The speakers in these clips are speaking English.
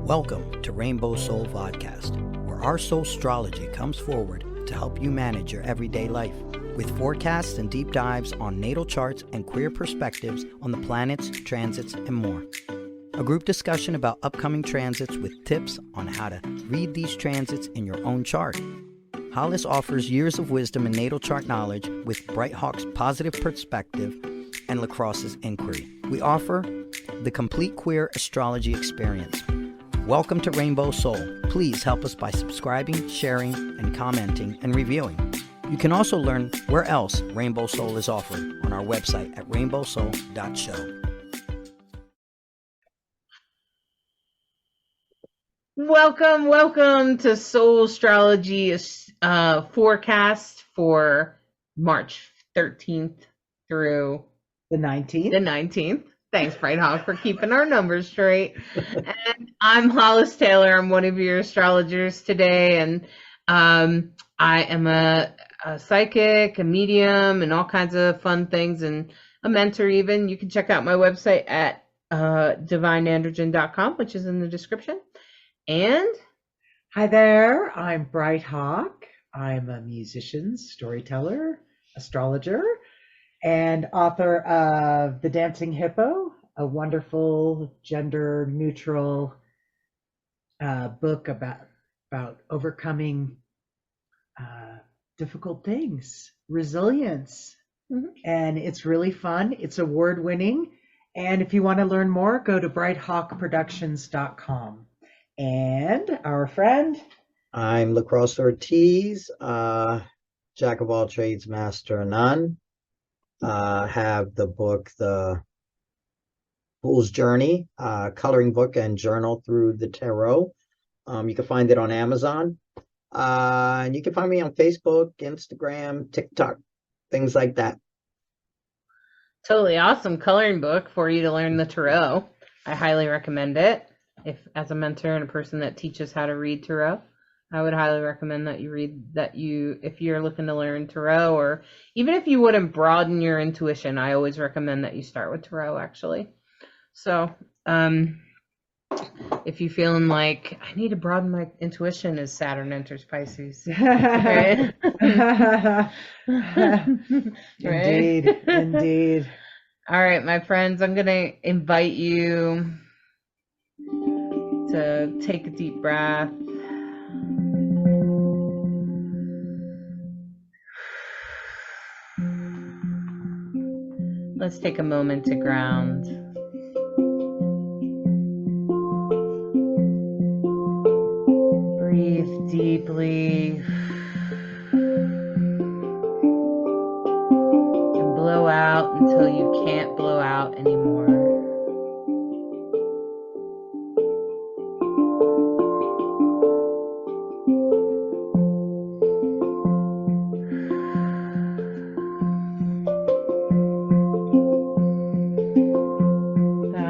Welcome to Rainbow Soul Vodcast, where our Soulstrology comes forward to help you manage your everyday life, with forecasts and deep dives on natal charts and queer perspectives on the planets, transits, and more. A group discussion about upcoming transits with tips on how to read these transits in your own chart. Hollis offers years of wisdom and natal chart knowledge with Bright Hawk's positive perspective and Lacrosse's inquiry. We offer the complete queer astrology experience. Welcome to Rainbow Soul. Please help us by subscribing, sharing, and commenting and reviewing. You can also learn where else Rainbow Soul is offered on our website at rainbowsoul.show. Welcome to Soulstrology forecast for March 13th through the 19th. Thanks, Bright Hawk, for keeping our numbers straight. And I'm Hollis Taylor. I'm one of your astrologers today, and I am a psychic, a medium, and all kinds of fun things, and a mentor even. You can check out my website at divineandrogen.com, which is in the description. And hi there, I'm Bright Hawk. I'm a musician, storyteller, astrologer, and author of The Dancing Hippo, a wonderful gender-neutral book about overcoming difficult things, resilience, and it's really fun. It's award-winning, and if you want to learn more, go to brighthawkproductions.com. And our friend, I'm Lacrosse Ortiz, jack of all trades, master of none. Have the book, The Fool's Journey, coloring book and journal through the tarot. You can find it on Amazon. And you can find me on Facebook, Instagram, TikTok, things like that. totally awesome coloring book for you to learn the tarot. I highly recommend it. If as a mentor and a person that teaches how to read tarot, I would highly recommend that you read that. If you're looking to learn tarot, or even if you wouldn't broaden your intuition, I always recommend that you start with tarot, actually. So if you're feeling like I need to broaden my intuition as Saturn enters Pisces, right? Indeed. All right, my friends, I'm gonna invite you to take a deep breath. Let's take a moment to ground. Breathe deeply and blow out until you can't blow out anymore.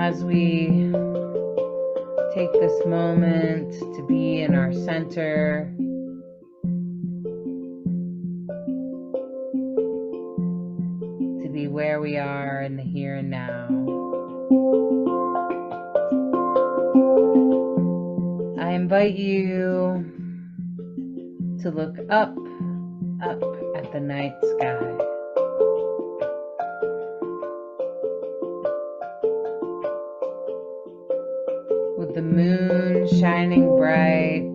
As we take this moment to be in our center, to be where we are in the here and now, I invite you to look up at the night sky. With the moon shining bright,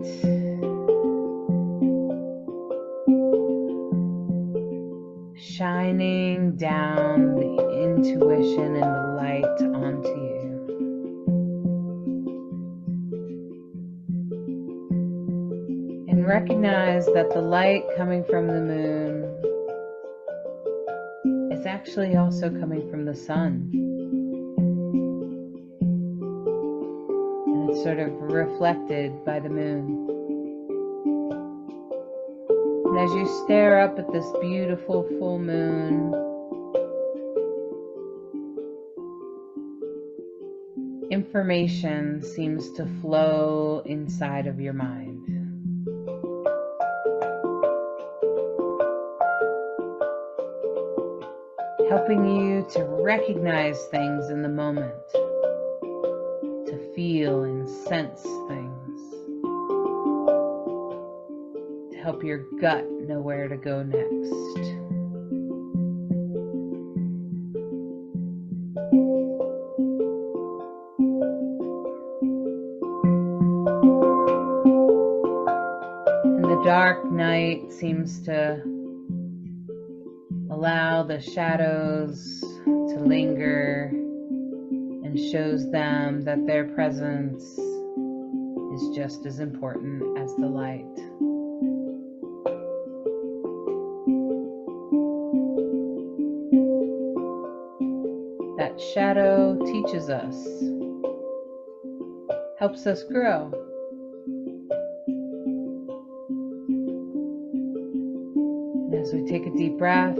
shining down the intuition and the light onto you. And recognize that the light coming from the moon is actually also coming from the sun. Sort of reflected by the moon. And as you stare up at this beautiful full moon, information seems to flow inside of your mind. Helping you to recognize things in the moment, to feel and sense things, to help your gut know where to go next. And the dark night seems to allow the shadows to linger and shows them that their presence is just as important as the light. That shadow teaches us, helps us grow. And as we take a deep breath,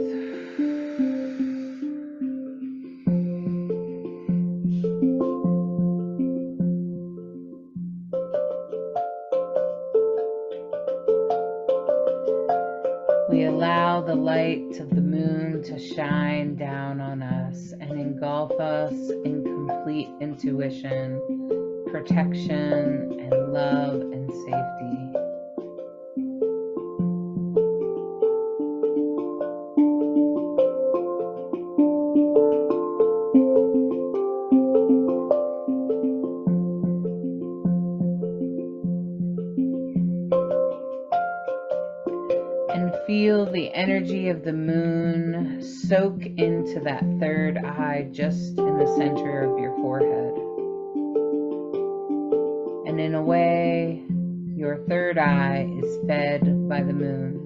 we allow the light of the moon to shine down on us and engulf us in complete intuition, protection, and love and safety. And feel the energy of the moon soak into that third eye just in the center of your forehead. And in a way, your third eye is fed by the moon.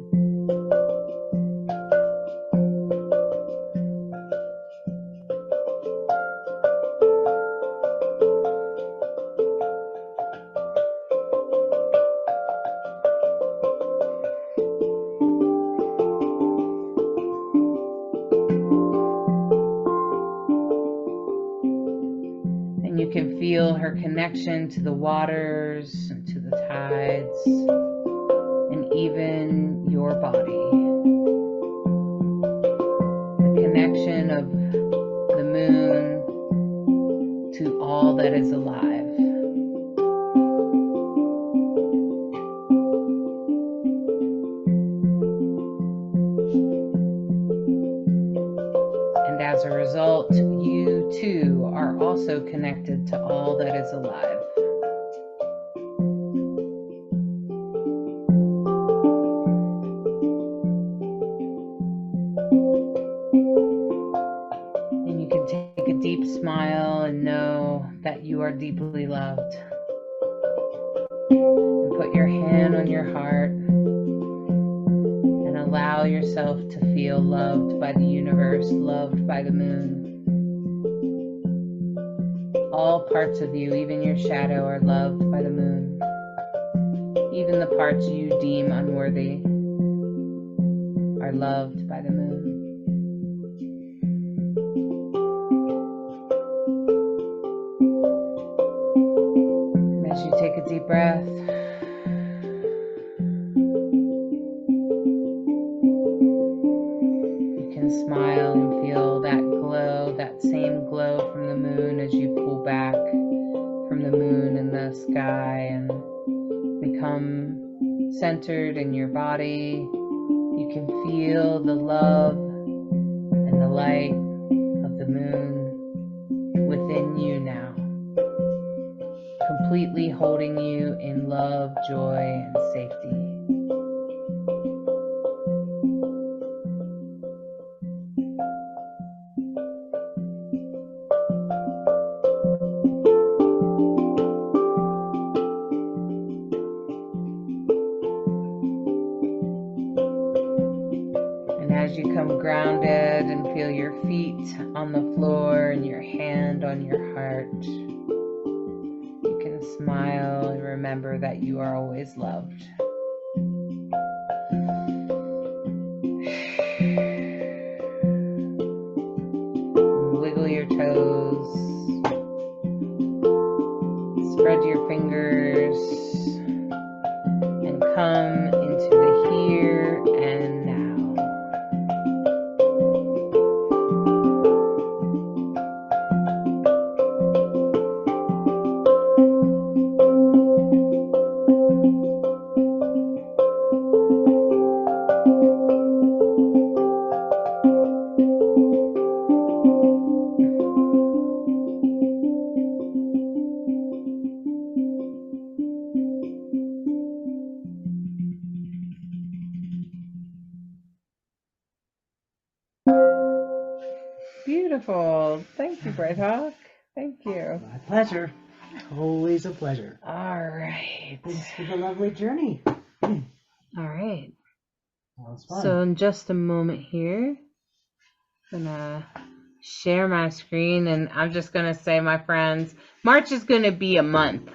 And you can feel her connection to the waters, and to the tides, and even your body. The connection of the moon to all that is alive. And as a result, you too are also connected to all that is alive. And you can take a deep smile and know that you are deeply loved. And put your hand on your heart and allow yourself to feel loved by the universe, loved by the moon. All parts of you, even your shadow, are loved by the moon. Even the parts you deem unworthy are loved by the moon. And as you take a deep breath, you can smile and feel that glow, that same glow from the moon as you pull back from the moon in the sky and become centered in your body. You can feel the love and the light of the moon within you now, completely holding you in love, joy, and safety. As you come grounded and feel your feet on the floor and your hand on your heart, you can smile and remember that you are always loved. Wiggle your toes, spread your fingers, and come into the here and now. wonderful. Thank you, Bright Hawk. Thank you. My pleasure. Always a pleasure. All right. Thanks for the lovely journey. All right. That was fun. So in just a moment here, I'm gonna share my screen, and I'm just gonna say, my friends, March is gonna be a month.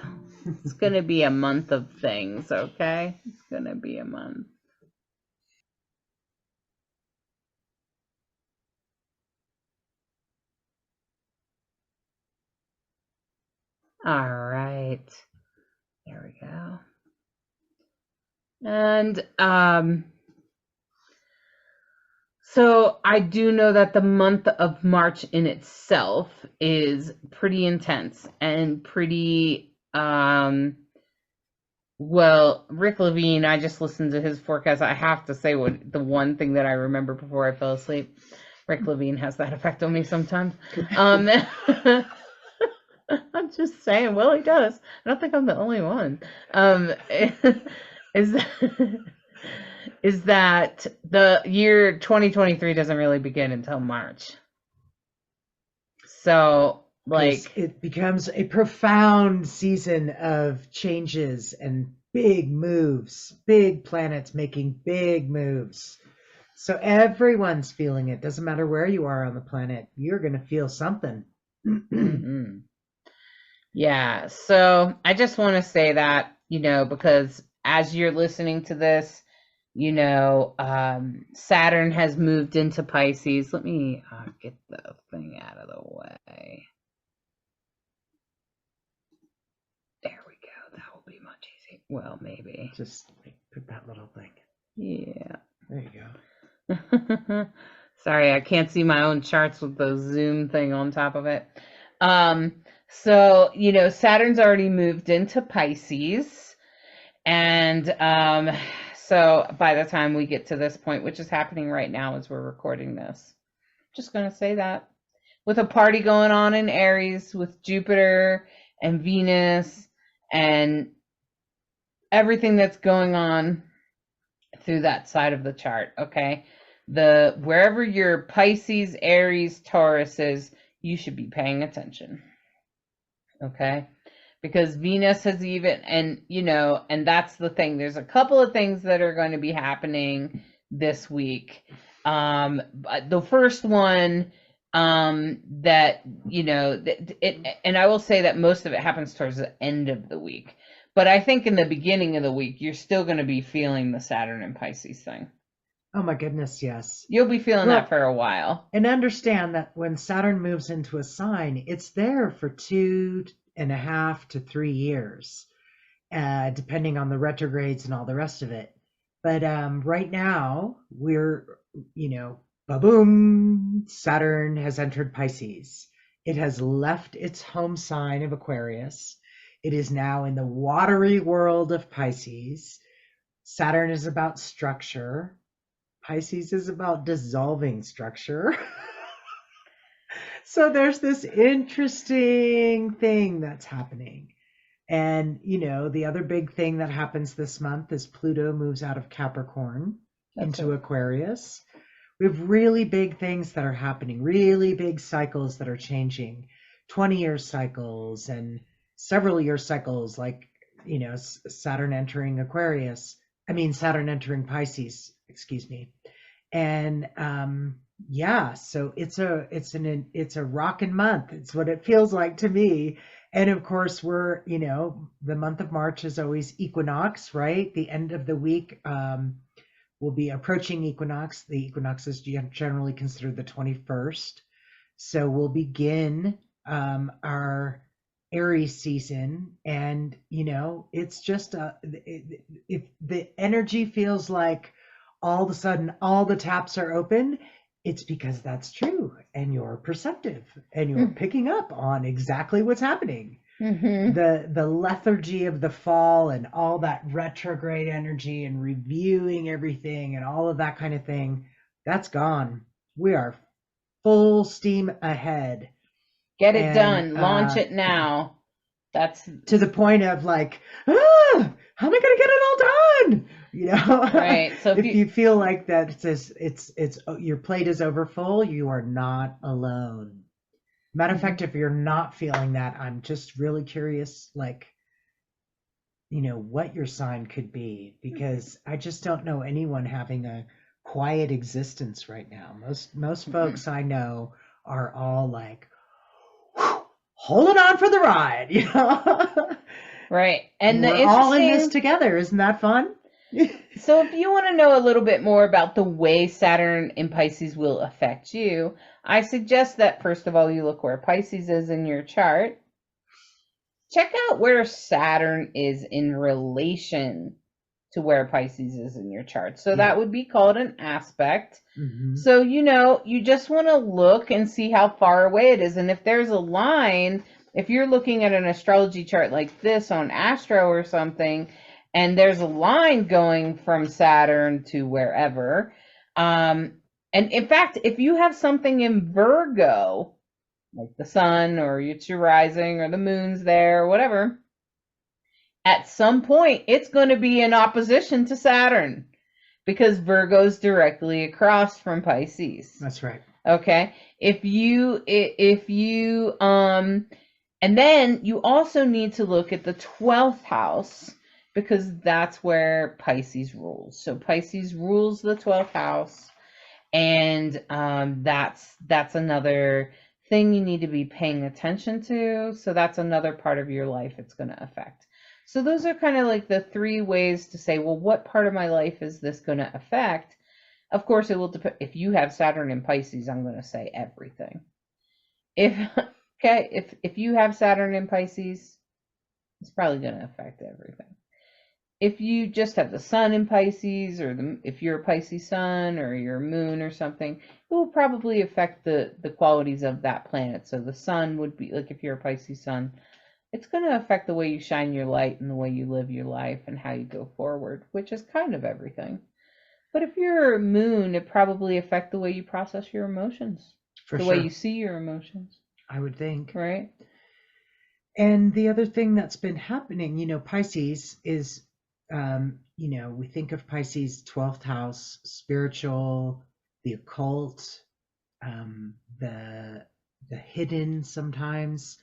It's gonna be a month of things, okay? It's gonna be a month. All right. There we go. And so I do know that the month of March in itself is pretty intense and pretty well, Rick Levine, I just listened to his forecast. I have to say, the one thing that I remember before I fell asleep, Rick Levine has that effect on me sometimes. I'm just saying, well, he does. I don't think I'm the only one. Is that the year 2023 doesn't really begin until March. So, like, it becomes a profound season of changes and big moves, big planets making big moves. So everyone's feeling it. Doesn't matter where you are on the planet, you're going to feel something. mm-hmm. Yeah. So I just want to say that, because as you're listening to this, Saturn has moved into Pisces. Let me get the thing out of the way. There we go. That will be much easier. Well, maybe. Just put that little thing. Yeah. There you go. Sorry, I can't see my own charts with the Zoom thing on top of it. So, Saturn's already moved into Pisces. And so by the time we get to this point, which is happening right now as we're recording this, just going to say that. With a party going on in Aries with Jupiter and Venus and everything that's going on through that side of the chart, okay? Wherever your Pisces, Aries, Taurus is, you should be paying attention, okay? Because Venus has and that's the thing. There's a couple of things that are going to be happening this week. The first one, that, and I will say that most of it happens towards the end of the week. But I think in the beginning of the week, you're still going to be feeling the Saturn and Pisces thing. Oh my goodness, yes. You'll be feeling that for a while. And understand that when Saturn moves into a sign, it's there for 2.5 to 3 years, depending on the retrogrades and all the rest of it. But right now, we're, ba-boom, Saturn has entered Pisces. It has left its home sign of Aquarius. It is now in the watery world of Pisces. Saturn is about structure. Pisces is about dissolving structure. So there's this interesting thing that's happening. And, the other big thing that happens this month is Pluto moves out of Capricorn into Aquarius. We have really big things that are happening, really big cycles that are changing, 20-year cycles and several year cycles, like, Saturn entering Saturn entering Pisces, excuse me. And so it's a rockin' month. It's what it feels like to me. And of course, we're, the month of March is always equinox, right? The end of the week will be approaching equinox. The equinox is generally considered the 21st. So we'll begin our Aries season, and it's just if the energy feels like all of a sudden all the taps are open, it's because that's true, and you're perceptive and you're picking up on exactly what's happening. The lethargy of the fall and all that retrograde energy and reviewing everything and all of that kind of thing, that's gone. We are full steam ahead. Get it done. Launch it now. That's to the point of like, how am I going to get it all done? You know, Right. So if you feel like that, it's your plate is overfull, you are not alone. Matter of fact, if you're not feeling that, I'm just really curious, like, what your sign could be, because I just don't know anyone having a quiet existence right now. Most folks I know are all like, holding on for the ride, Right. And the we're all in this interesting together. Isn't that fun? So if you want to know a little bit more about the way Saturn in Pisces will affect you, I suggest that first of all you look where Pisces is in your chart. Check out where Saturn is in relation to where Pisces is in your chart. So that would be called an aspect. So you just want to look and see how far away it is. And if there's a line, if you're looking at an astrology chart like this on Astro or something, and there's a line going from Saturn to wherever, and in fact, if you have something in Virgo, like the sun or it's your rising or the moon's there or whatever, at some point it's going to be in opposition to Saturn because Virgo's directly across from Pisces. That's right. Okay. And then you also need to look at the 12th house because that's where Pisces rules. So Pisces rules the 12th house, and that's another thing you need to be paying attention to. So that's another part of your life it's going to affect. So those are kind of like the three ways to say, well, what part of my life is this going to affect? Of course, it will depend. If you have Saturn in Pisces, I'm going to say everything. If you have Saturn in Pisces, it's probably going to affect everything. If you just have the sun in Pisces, or if you're a Pisces sun or your moon or something, it will probably affect the qualities of that planet. So the sun would be like, if you're a Pisces sun, it's going to affect the way you shine your light and the way you live your life and how you go forward, which is kind of everything. But if you're a moon, it probably affects the way you process your emotions, the way you see your emotions. I would think. Right. And the other thing that's been happening, Pisces is, we think of Pisces, 12th house, spiritual, the occult, the hidden sometimes.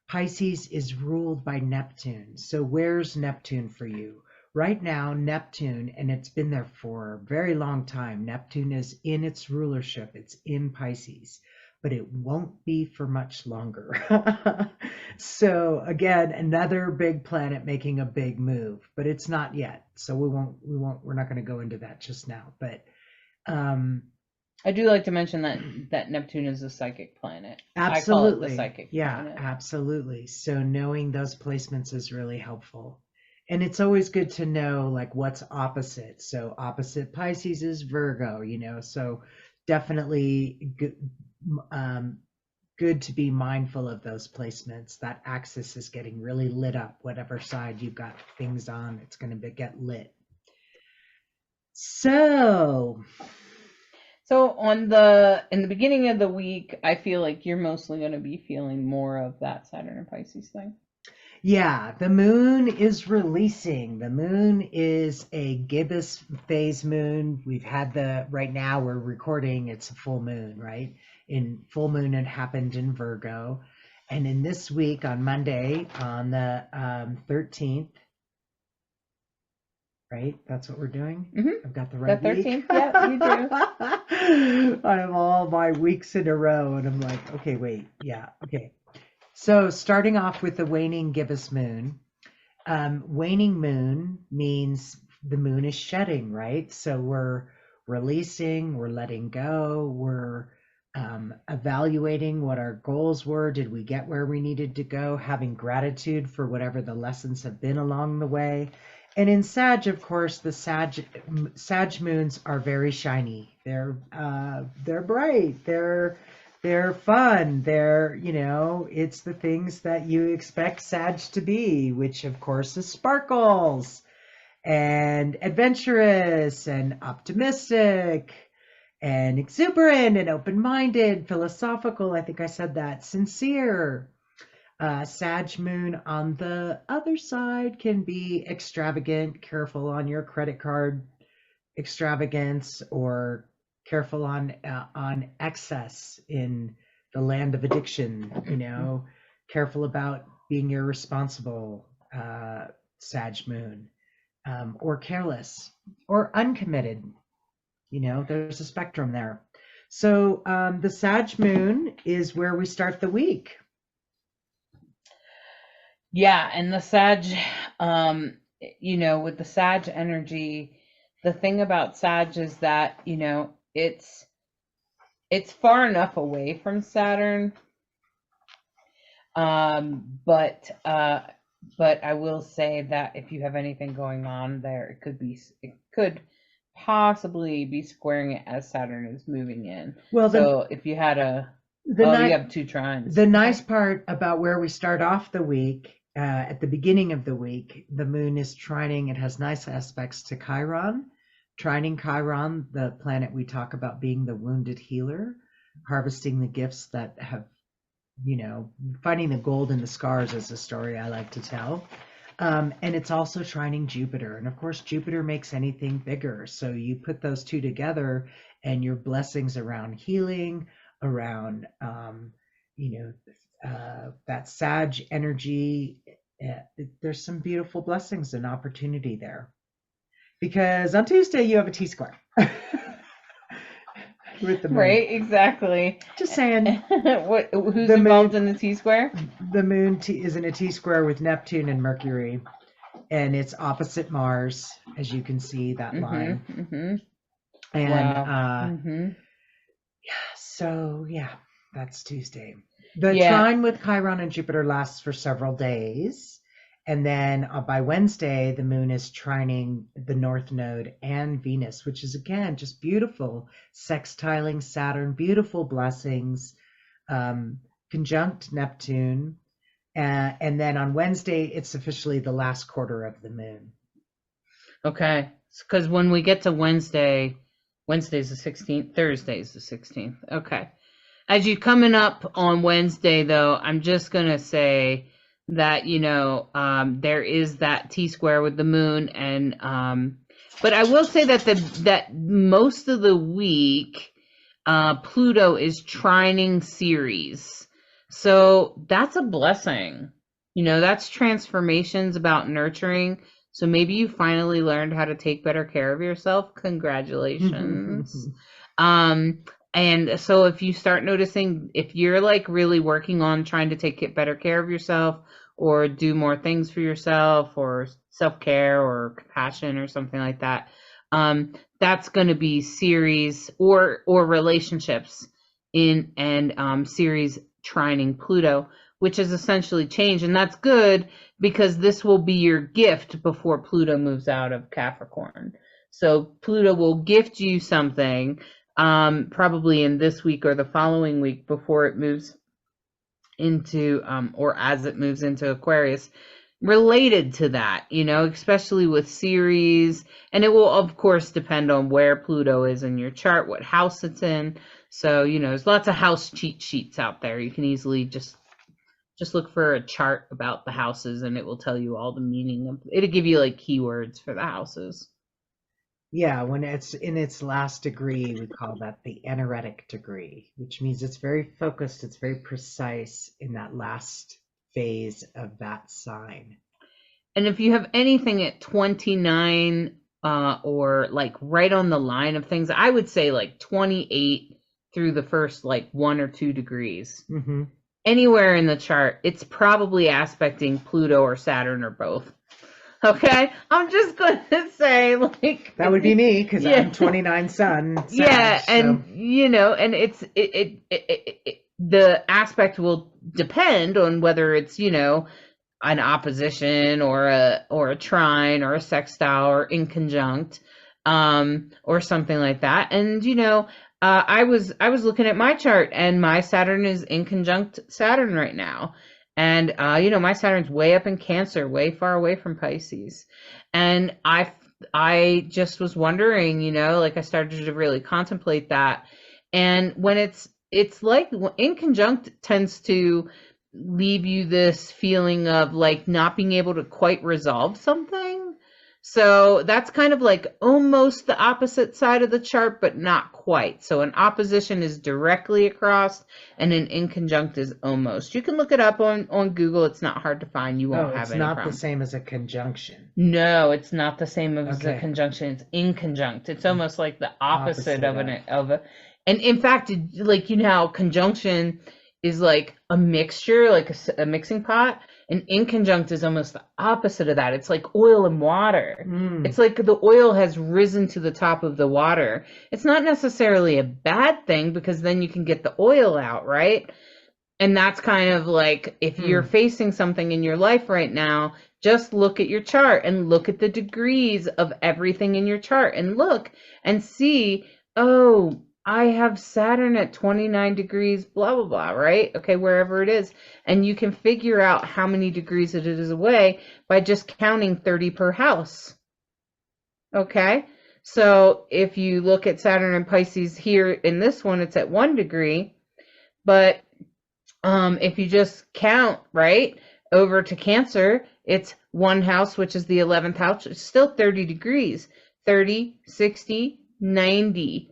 Pisces is ruled by Neptune. So where's Neptune for you? Right now, Neptune, and it's been there for a very long time, Neptune is in its rulership. It's in Pisces, but it won't be for much longer. So again, another big planet making a big move, but it's not yet. So we're not going to go into that just now. But I do like to mention that Neptune is a psychic planet. Absolutely. I call it the psychic planet. Absolutely. So knowing those placements is really helpful. And it's always good to know like what's opposite. So opposite Pisces is Virgo, so definitely good to be mindful of those placements. That axis is getting really lit up. Whatever side you've got things on, it's going to get lit. So in the beginning of the week, I feel like you're mostly going to be feeling more of that Saturn and Pisces thing. Yeah, the moon is releasing. The moon is a gibbous phase moon. Right now we're recording, it's a full moon, right? In full moon, it happened in Virgo. And in this week on Monday, on the 13th, right? That's what we're doing? Mm-hmm. I've got the right the 13th, week. yeah, you do. I have all my weeks in a row, and I'm like, okay, wait, yeah, okay. So starting off with the waning gibbous moon. Waning moon means the moon is shedding, right? So we're releasing, we're letting go, we're evaluating what our goals were. Did we get where we needed to go? Having gratitude for whatever the lessons have been along the way. And in Sag, of course, the Sag moons are very shiny. They're bright. They're fun. It's the things that you expect Sag to be, which of course is sparkles and adventurous and optimistic and exuberant and open-minded, philosophical. I think I said that. Sincere. Sag moon on the other side can be extravagant, careful on your credit card extravagance, or careful on excess in the land of addiction. Careful about being irresponsible. Sag moon, or careless, or uncommitted. There's a spectrum there. So the Sag moon is where we start the week. Yeah, and the Sag, with the Sag energy, the thing about Sag is that, it's far enough away from Saturn. But I will say that if you have anything going on there, it could possibly be squaring it as Saturn is moving in. Well, so if you had you have 2 trines. The nice part about where we start off the week, at the beginning of the week, the moon is trining. It has nice aspects to Chiron. Trining Chiron, the planet we talk about being the wounded healer, harvesting the gifts that have, finding the gold in the scars is a story I like to tell. And it's also trining Jupiter. And of course, Jupiter makes anything bigger. So you put those two together and your blessings around healing, around, that Sag energy, there's some beautiful blessings and opportunity there. Because on Tuesday, you have a T-square. With the moon. Right, exactly. Just saying. Who's involved in the T-square? The moon is in a T-square with Neptune and Mercury, and it's opposite Mars, as you can see that line. And wow. So that's Tuesday. The trine with Chiron and Jupiter lasts for several days. And then by Wednesday, the moon is trining the North Node and Venus, which is, again, just beautiful. Sextiling Saturn, beautiful blessings, conjunct Neptune. And then on Wednesday, it's officially the last quarter of the moon. Okay. Because when we get to Wednesday's the 16th, Thursday's the 16th. Okay. As you're coming up on Wednesday, though, I'm just going to say that, there is that T-square with the moon. And but I will say that most of the week, Pluto is trining Ceres. So that's a blessing. That's transformations about nurturing. So maybe you finally learned how to take better care of yourself. Congratulations. And so if you start noticing, if you're like really working on trying to take better care of yourself, or do more things for yourself, or self-care or compassion or something like that, that's going to be Ceres or relationships Ceres trining Pluto, which is essentially change. And that's good because this will be your gift before Pluto moves out of Capricorn. So Pluto will gift you something, probably in this week or the following week before it moves into, or as it moves into Aquarius, related to that, especially with Ceres. And it will, of course, depend on where Pluto is in your chart, what house it's in. So, there's lots of house cheat sheets out there. You can easily just look for a chart about the houses and it will tell you all the meaning of, it'll give you like keywords for the houses. Yeah, when it's in its last degree, we call that the anaretic degree, which means it's very focused, it's very precise in that last phase of that sign. And if you have anything at 29, or like right on the line of things, I would say like 28 through the first like 1 or 2 degrees. Mm-hmm. Anywhere in the chart, it's probably aspecting Pluto or Saturn or both. Okay, I'm just going to say, like, that would be me because I'm 29 Sun. Yeah, and and it's the aspect will depend on whether it's an opposition or a trine or a sextile or in conjunct, or something like that. And I was looking at my chart and my Saturn is in conjunct Saturn right now. And, my Saturn's way up in Cancer, way far away from Pisces. And I just was wondering, like I started to really contemplate that. And when it's like in conjunct tends to leave you this feeling of like not being able to quite resolve something. So that's kind of like almost the opposite side of the chart, but not quite. So an opposition is directly across and an inconjunct is almost. You can look it up on Google. It's not hard to find. You won't have it's any not problem. the same as a conjunction. No, it's not the same as a Okay. conjunction. It's inconjunct. It's almost like the opposite of a. And in fact, like, you know how conjunction is like a mixture, like a mixing pot. And inconjunct is almost the opposite of that. It's like oil and water. It's like the oil has risen to the top of the water. It's not necessarily a bad thing because then you can get the oil out, right? And that's kind of like if you're facing something in your life right now, just look at your chart and look at the degrees of everything in your chart and look and see, oh, I have Saturn at 29 degrees, blah, blah, blah, right? Okay, wherever it is. And you can figure out how many degrees it is away by just counting 30 per house. Okay? So if you look at Saturn and Pisces here in this one, it's at 1 degree. But if you just count, right, over to Cancer, it's 1 house, which is the 11th house. It's still 30 degrees. 30, 60, 90.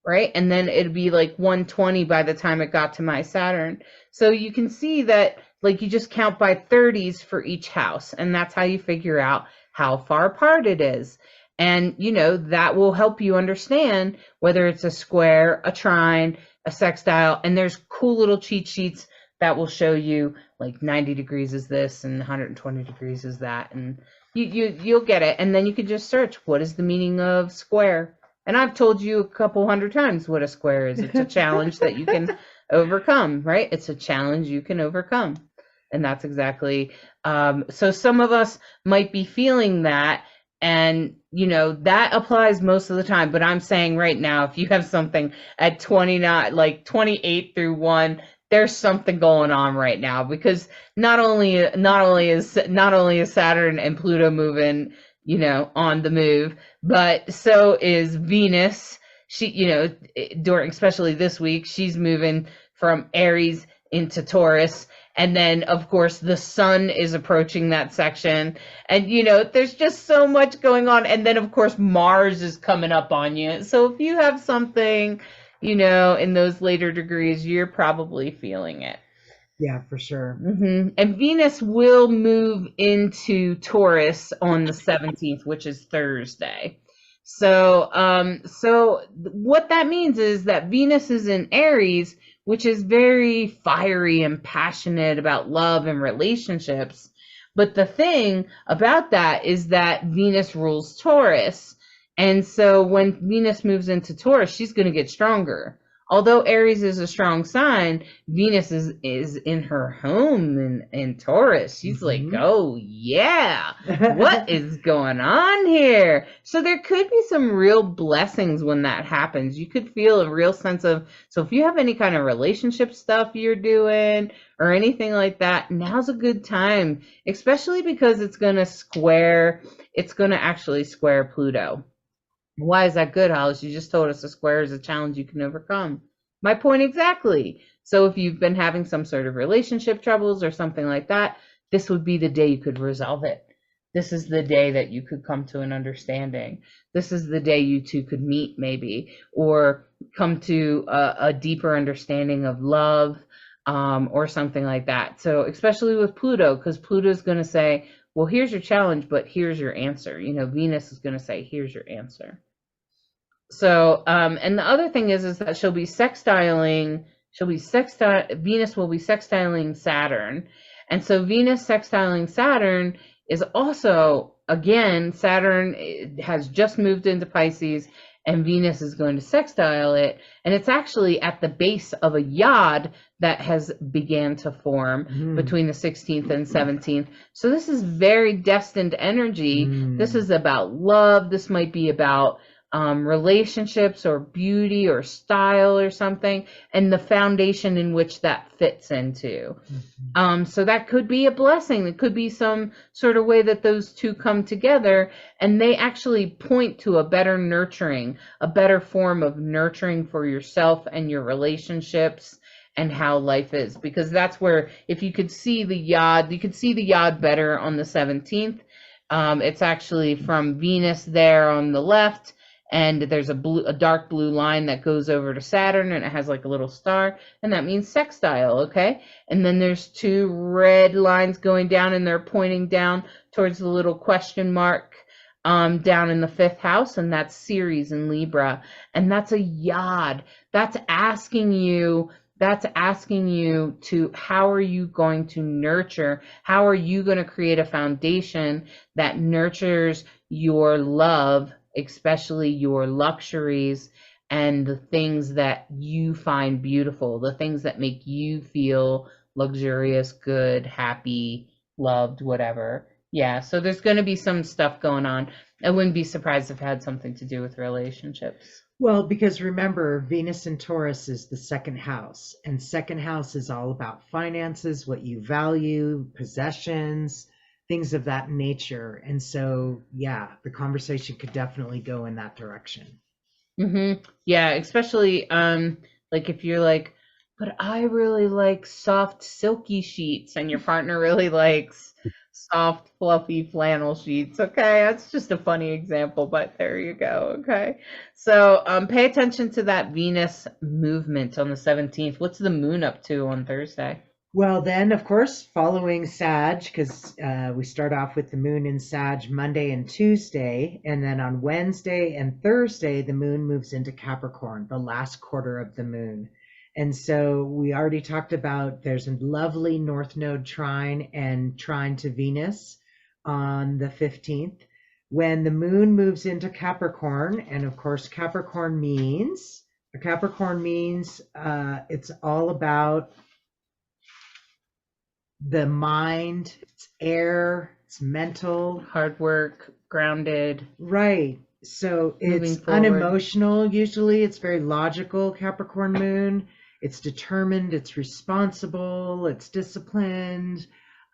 Right? And then it'd be like 120 by the time it got to my Saturn. So you can see that like you just count by 30s for each house. And that's how you figure out how far apart it is. And, you know, that will help you understand whether it's a square, a trine, a sextile. And there's cool little cheat sheets that will show you like 90 degrees is this and 120 degrees is that. And you'll get it. And then you can just search, what is the meaning of square? And I've told you a couple hundred times what a square is. It's a challenge that you can overcome, right? It's a challenge you can overcome. And that's exactly, so some of us might be feeling that, and, you know, that applies most of the time. But I'm saying right now, if you have something at 29, like 28 through 1, there's something going on right now, because not only is Saturn and Pluto moving, you know, on the move, but so is Venus. She, you know, during, especially this week, she's moving from Aries into Taurus. And then, of course, the sun is approaching that section. And, you know, there's just so much going on. And then, of course, Mars is coming up on you. So if you have something, you know, in those later degrees, you're probably feeling it. Yeah, for sure. And Venus will move into Taurus on the 17th, which is Thursday. So, so what that means is that Venus is in Aries, which is very fiery and passionate about love and relationships. But the thing about that is that Venus rules Taurus. And so when Venus moves into Taurus, she's going to get stronger. Although Aries is a strong sign, Venus is in her home in Taurus. She's like, oh, yeah, what is going on here? So there could be some real blessings when that happens. You could feel a real sense of, so if you have any kind of relationship stuff you're doing or anything like that, now's a good time, especially because it's going to actually square Pluto. Why is that good, Hollis? You just told us a square is a challenge you can overcome. My point exactly. So if you've been having some sort of relationship troubles or something like that, this would be the day you could resolve it. This is the day that you could come to an understanding. This is the day you two could meet, maybe, or come to a deeper understanding of love, or something like that. So especially with Pluto, because Pluto's going to say, well, here's your challenge, but here's your answer. You know, Venus is going to say, here's your answer. So, and the other thing is that Venus will be sextiling Saturn. And so Venus sextiling Saturn is also, again, Saturn has just moved into Pisces and Venus is going to sextile it. And it's actually at the base of a yod that has began to form between the 16th and 17th. So this is very destined energy. This is about love. This might be about relationships or beauty or style or something, and the foundation in which that fits into. So that could be a blessing. It could be some sort of way that those two come together, and they actually point to a better nurturing, a better form of nurturing for yourself and your relationships and how life is, because that's where, if you could see the yod, you could see the yod better on the 17th. It's actually from Venus there on the left, and there's a dark blue line that goes over to Saturn, and it has like a little star, and that means sextile, okay? And then there's two red lines going down, and they're pointing down towards the little question mark down in the 5th house, and that's Ceres in Libra, and that's a yod. That's asking you to, how are you going to nurture? How are you going to create a foundation that nurtures your love, especially your luxuries and the things that you find beautiful, the things that make you feel luxurious, good, happy, loved, whatever. Yeah, so there's going to be some stuff going on. I wouldn't be surprised if it had something to do with relationships. Well, because remember, Venus in Taurus is the 2nd house, and 2nd house is all about finances, what you value, possessions, things of that nature. And so, yeah, the conversation could definitely go in that direction. Yeah, especially like if you're like, but I really like soft silky sheets, and your partner really likes soft fluffy flannel sheets. Okay, that's just a funny example, but there you go. Okay, so pay attention to that Venus movement on the 17th. What's the moon up to on Thursday? Well, then, of course, following Sag, because we start off with the moon in Sag Monday and Tuesday, and then on Wednesday and Thursday, the moon moves into Capricorn, the last quarter of the moon. And so we already talked about, there's a lovely North Node trine and trine to Venus on the 15th. When the moon moves into Capricorn, and of course, Capricorn means it's all about the mind, it's air, it's mental. Hard work, grounded. Right. So it's unemotional usually. It's very logical, Capricorn moon. It's determined, it's responsible, it's disciplined,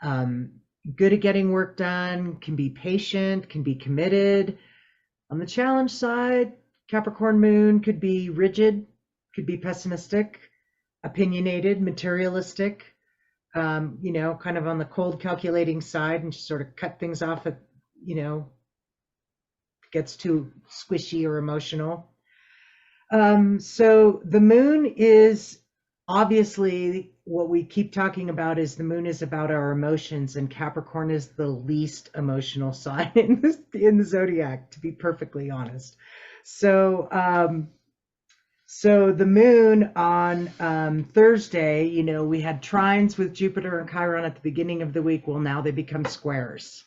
good at getting work done, can be patient, can be committed. On the challenge side, Capricorn moon could be rigid, could be pessimistic, opinionated, materialistic, kind of on the cold calculating side, and just sort of cut things off at, gets too squishy or emotional. So the moon is obviously, what we keep talking about is the moon is about our emotions, and Capricorn is the least emotional sign in the zodiac, to be perfectly honest. So the moon on Thursday, we had trines with Jupiter and Chiron at the beginning of the week. Well, now they become squares.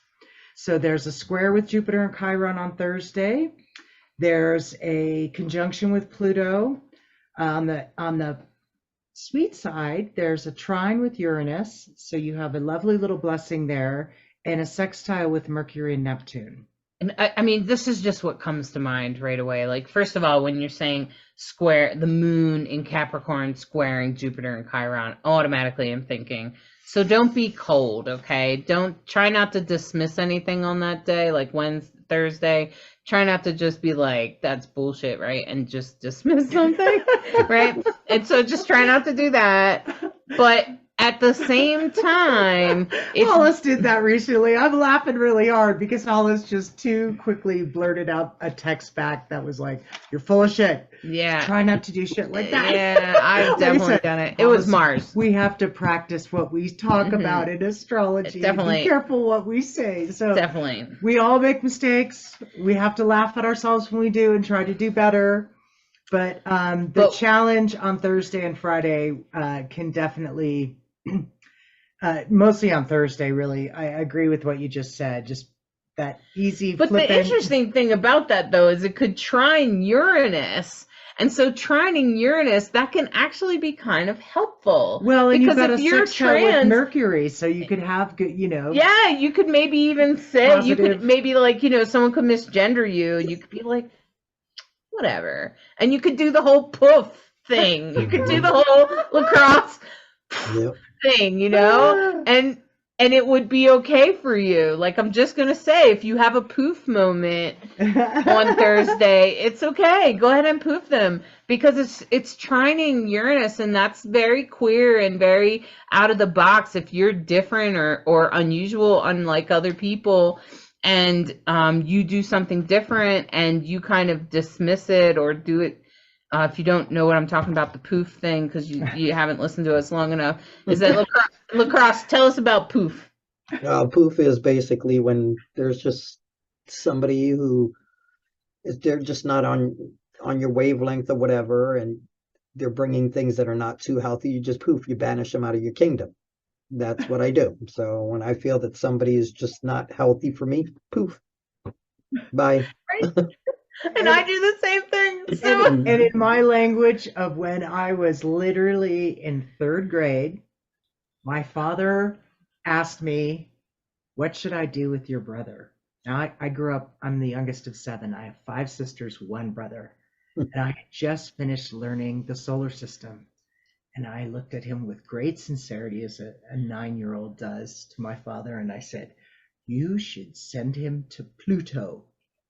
So there's a square with Jupiter and Chiron on Thursday. There's a conjunction with Pluto. On the sweet side, there's a trine with Uranus. So you have a lovely little blessing there, and a sextile with Mercury and Neptune. And I mean, this is just what comes to mind right away. Like, first of all, when you're saying square, the moon in Capricorn squaring Jupiter and Chiron, automatically I'm thinking, so don't be cold, okay? Don't try not to dismiss anything on that day, like Thursday. Try not to just be like, that's bullshit, right? And just dismiss something, right? And so just try not to do that. But at the same time, Hollis did that recently. I'm laughing really hard because Hollis just too quickly blurted out a text back that was like, "You're full of shit." Yeah. Try not to do shit like that. Yeah, I've definitely done it. It was Mars. We have to practice what we talk about in astrology. Definitely. Be careful what we say. So definitely. We all make mistakes. We have to laugh at ourselves when we do and try to do better. But the challenge on Thursday and Friday can definitely... mostly on Thursday, really. I agree with what you just said. Just that easy But flipping. The interesting thing about that, though, is it could trine Uranus. And so trining Uranus, that can actually be kind of helpful. Well, and you've got a sextile with Mercury, so you could have good, Yeah, you could maybe even say, positive. You could maybe like, someone could misgender you, and you could be like, whatever. And you could do the whole poof thing. You could do the whole lacrosse thing, and and it would be okay for you. Like, I'm just gonna say, if you have a poof moment on Thursday, it's okay. Go ahead and poof them, because it's trining Uranus, and that's very queer and very out of the box. If you're different or unusual, unlike other people, and you do something different and you kind of dismiss it or do it. If you don't know what I'm talking about, the poof thing, because you haven't listened to us long enough, is that lacrosse? Tell us about poof. Poof is basically when there's just somebody who they're just not on your wavelength or whatever, and they're bringing things that are not too healthy. You just poof, you banish them out of your kingdom. That's what I do. So when I feel that somebody is just not healthy for me, poof, bye. And I do the same thing. So. And in my language of when I was literally in 3rd grade, my father asked me, "What should I do with your brother?" Now, I grew up, I'm the youngest of 7. I have 5 sisters, 1 brother. And I had just finished learning the solar system. And I looked at him with great sincerity, as a 9-year-old does to my father. And I said, "You should send him to Pluto."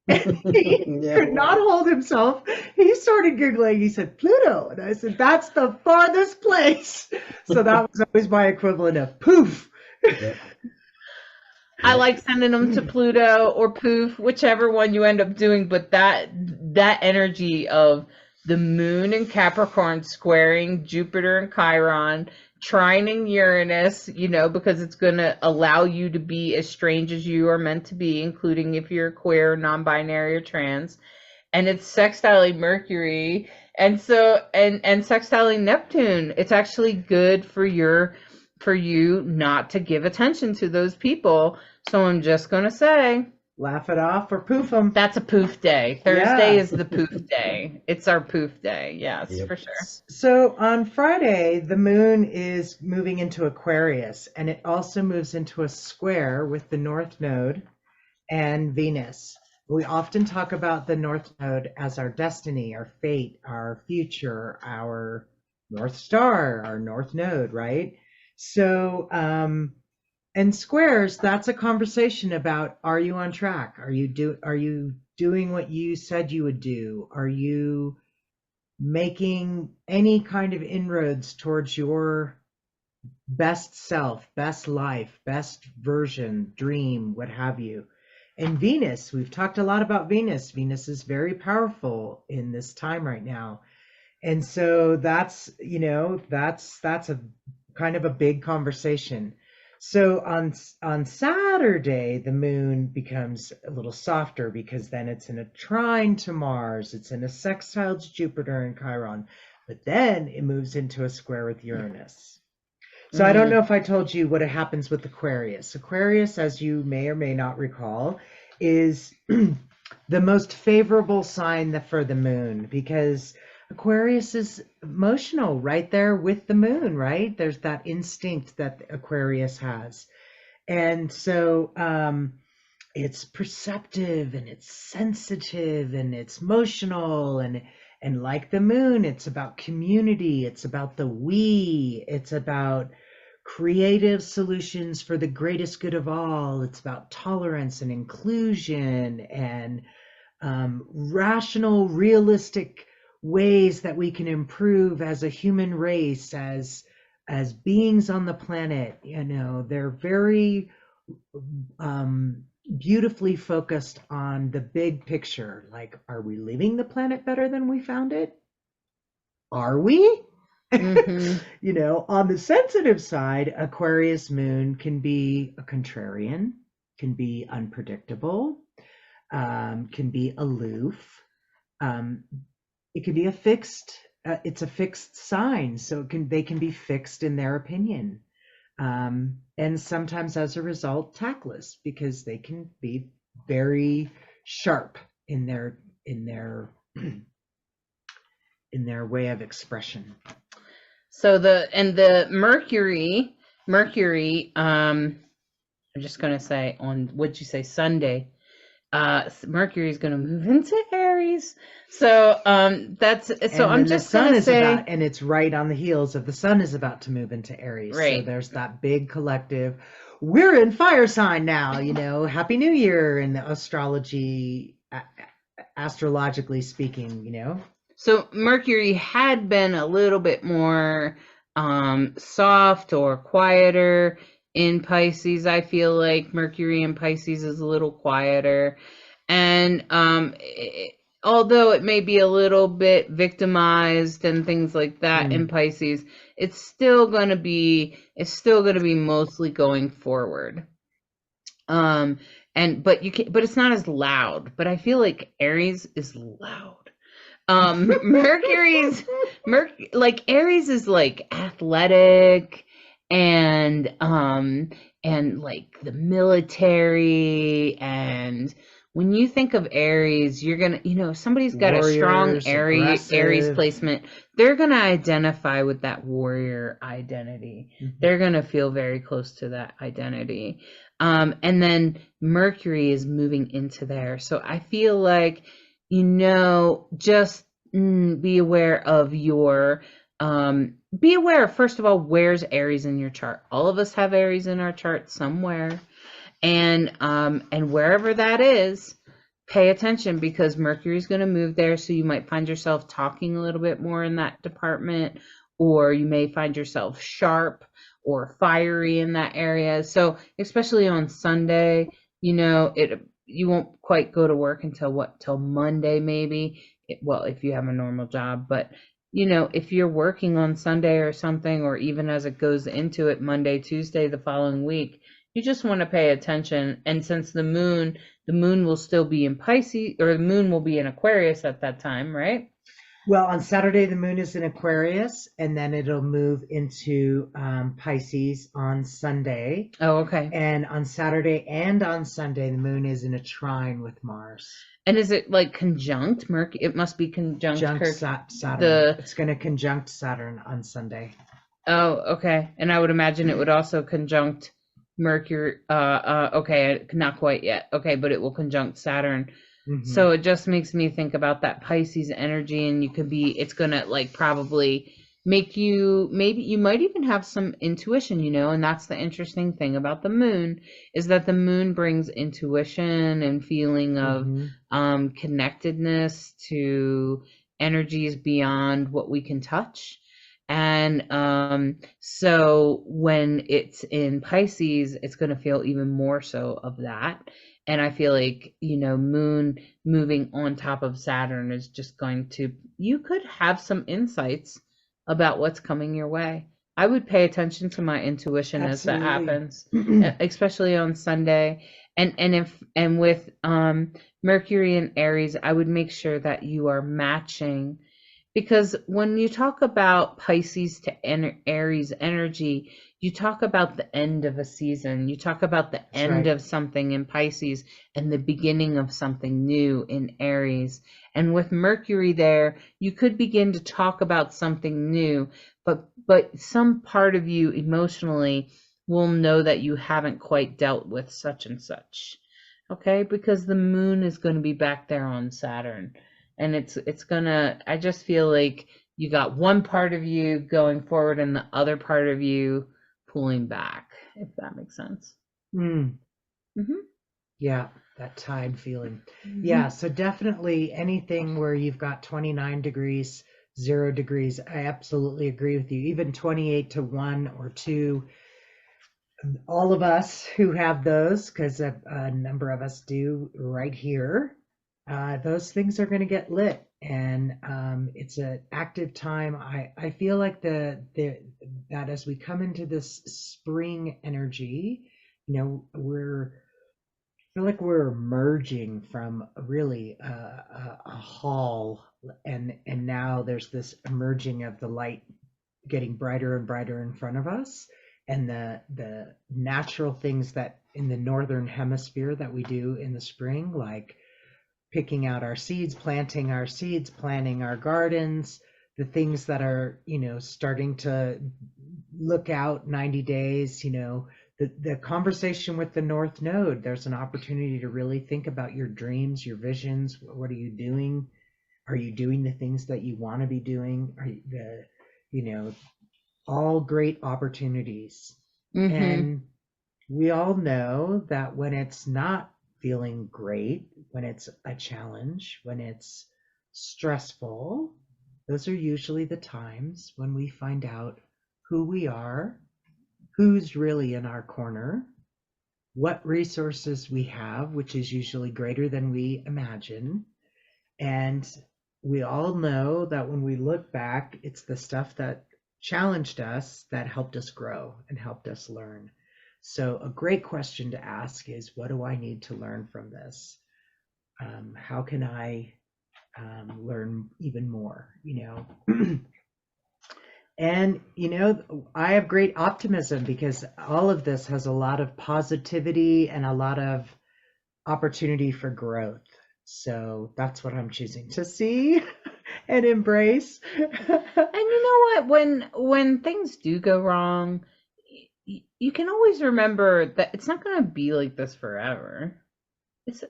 He could not hold himself. He started giggling. He said, "Pluto." And I said, "That's the farthest place." So that was always my equivalent of poof. Yeah. I like sending them to Pluto or poof, whichever one you end up doing. But that energy of the moon in Capricorn squaring Jupiter and Chiron, trining Uranus, because it's going to allow you to be as strange as you are meant to be, including if you're queer, non-binary, or trans. And it's sextiling Mercury, and so and sextiling Neptune. It's actually good for you not to give attention to those people. So I'm just gonna say, laugh it off or poof them. That's a poof day. Thursday is the poof day. It's our poof day. Yes, for sure. So on Friday, the moon is moving into Aquarius, and it also moves into a square with the North Node and Venus. We often talk about the North Node as our destiny, our fate, our future, our North Star, our North Node, right? So, and squares, that's a conversation about, are you on track? Are you doing what you said you would do? Are you making any kind of inroads towards your best self, best life, best version, dream, what have you? And Venus, we've talked a lot about Venus. Venus is very powerful in this time right now. And so that's a kind of a big conversation. So on Saturday, the moon becomes a little softer, because then it's in a trine to Mars, it's in a sextile to Jupiter and Chiron, but then it moves into a square with Uranus. So I don't know if I told you what happens with Aquarius. Aquarius, as you may or may not recall, is the most favorable sign for the moon, because Aquarius is emotional right there with the moon, right? There's that instinct that Aquarius has. And so it's perceptive and it's sensitive and it's emotional, and like the moon, it's about community, it's about the we, it's about creative solutions for the greatest good of all, it's about tolerance and inclusion and rational, realistic ways that we can improve as a human race, as beings on the planet. They're very beautifully focused on the big picture. Like, are we leaving the planet better than we found it? Are we? On the sensitive side, Aquarius moon can be a contrarian, can be unpredictable, can be aloof. It can be a fixed, it's a fixed sign, so they can be fixed in their opinion. And sometimes as a result, tactless, because they can be very sharp in their way of expression. So the Mercury, I'm just gonna say, on, what'd you say, Sunday, Mercury is going to move into Aries. So that's so. And I'm just going to say, and it's right on the heels of the sun is about to move into Aries. Right. So there's that big collective. we're in fire sign now, Happy New Year in the astrology, astrologically speaking. So Mercury had been a little bit more soft or quieter in Pisces. I feel like Mercury in Pisces is a little quieter. And although it may be a little bit victimized and things like that in Pisces, it's still going to be mostly going forward. But it's not as loud. But I feel like Aries is loud. Like Aries is like athletic and like the military, and when you think of Aries, you're gonna, if somebody's got a strong Warriors, Aries aggressive. placement, they're gonna identify with that warrior identity. They're gonna feel very close to that identity. And then Mercury is moving into there, so I feel like, just be aware of be aware, first of all, where's Aries in your chart. All of us have Aries in our chart somewhere. And wherever that is, pay attention, because Mercury's going to move there. So you might find yourself talking a little bit more in that department, or you may find yourself sharp or fiery in that area. So especially on Sunday, you won't quite go to work till Monday, maybe. Well, if you have a normal job, but if you're working on Sunday or something, or even as it goes into it, Monday, Tuesday, the following week, you just want to pay attention. And since the moon will still be in Pisces, or the moon will be in Aquarius at that time, right? Well, on Saturday, the moon is in Aquarius, and then it'll move into Pisces on Sunday. Oh, okay. And on Saturday and on Sunday, the moon is in a trine with Mars. And is it like conjunct Mercury? It must be conjunct Saturn. It's going to conjunct Saturn on Sunday. Oh, okay. And I would imagine it would also conjunct Mercury. Okay, not quite yet. Okay, but it will conjunct Saturn. So it just makes me think about that Pisces energy, and it's gonna like probably make you, maybe you might even have some intuition, and that's the interesting thing about the moon, is that the moon brings intuition and feeling of connectedness to energies beyond what we can touch. And so when it's in Pisces, it's going to feel even more so of that. And I feel like, moon moving on top of Saturn is just you could have some insights about what's coming your way. I would pay attention to my intuition as that happens, especially on Sunday. And with Mercury and Aries, I would make sure that you are matching, because when you talk about Pisces to Aries energy, you talk about the end of a season. You talk about the end of something in Pisces and the beginning of something new in Aries. And with Mercury there, you could begin to talk about something new, but some part of you emotionally will know that you haven't quite dealt with such and such. Okay? Because the moon is going to be back there on Saturn. And I just feel like you got one part of you going forward and the other part of you pulling back, if that makes sense. Yeah, that tide feeling. Yeah, so definitely anything where you've got 29 degrees, 0 degrees, I absolutely agree with you. Even 28 to 1 or 2, all of us who have those, because a number of us do right here, those things are going to get lit. And it's an active time. I feel like that as we come into this spring energy, I feel like we're emerging from really a hall, and now there's this emerging of the light getting brighter and brighter in front of us, and the natural things that in the northern hemisphere that we do in the spring, like picking out our seeds, planting our gardens, the things that are, starting to look out 90 days, the conversation with the North Node, there's an opportunity to really think about your dreams, your visions. What are you doing? Are you doing the things that you want to be doing? All great opportunities. And We all know that when it's not feeling great, when it's a challenge, when it's stressful, those are usually the times when we find out who we are, who's really in our corner, what resources we have, which is usually greater than we imagine. And we all know that when we look back, it's the stuff that challenged us that helped us grow and helped us learn. So, a great question to ask is, what do I need to learn from this? How can I learn even more? And, I have great optimism because all of this has a lot of positivity and a lot of opportunity for growth. So that's what I'm choosing to see and embrace. And you know what? When things do go wrong, you can always remember that it's not going to be like this forever. It's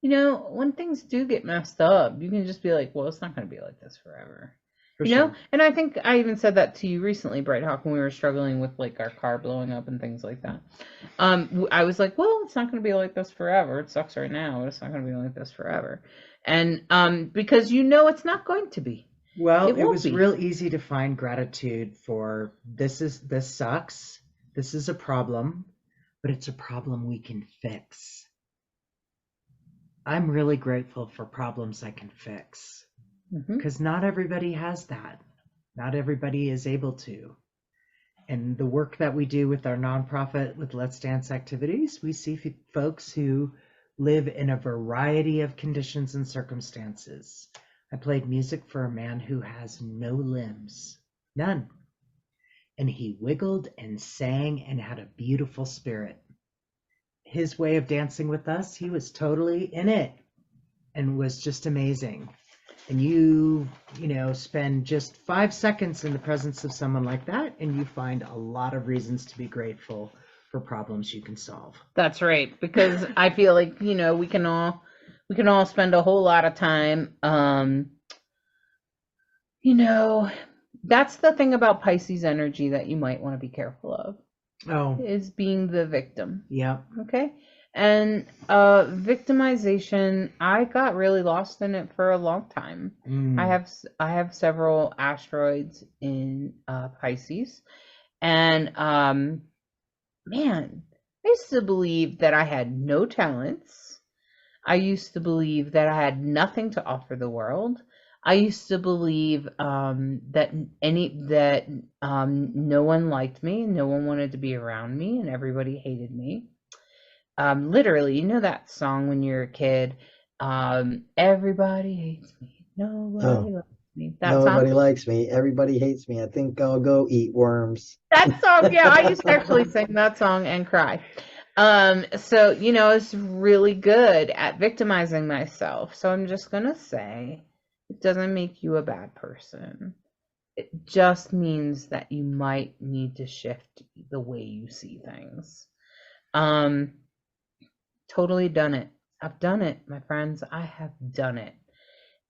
when things do get messed up, you can just be like, well, it's not going to be like this forever. For You know, sure. and I think I even said that to you recently, Bright Hawk, when we were struggling with like our car blowing up and things like that. I was like, well, it's not going to be like this forever. It sucks right now, but it's not going to be like this forever. And because it's not going to be. Well, It it won't was be. real easy to find gratitude for this sucks. This is a problem, but it's a problem we can fix. I'm really grateful for problems I can fix Mhm. because not everybody has that. Not everybody is able to. And the work that we do with our nonprofit with Let's Dance activities, we see folks who live in a variety of conditions and circumstances. I played music for a man who has no limbs, none. And he wiggled and sang and had a beautiful spirit. His way of dancing with us, he was totally in it and was just amazing. And spend just 5 seconds in the presence of someone like that, and you find a lot of reasons to be grateful for problems you can solve. That's right, because I feel like we can all spend a whole lot of time. That's the thing about Pisces energy that you might want to be careful of, Oh, is being the victim. yeah. Okay. And victimization, I got really lost in it for a long time. I have several asteroids in Pisces, and man, I used to believe that I had no talents. I used to believe that I had nothing to offer the world. I used to believe that no one liked me, no one wanted to be around me, and everybody hated me. Literally, that song when you're a kid, everybody hates me, nobody Oh, likes me. That song? nobody likes me. Everybody hates me. I think I'll go eat worms. That song, yeah, I used to actually sing that song and cry. So, it's really good at victimizing myself. So I'm just gonna say it doesn't make you a bad person. It just means that you might need to shift the way you see things. Um, Totally done it. I've done it, my friends. I have done it.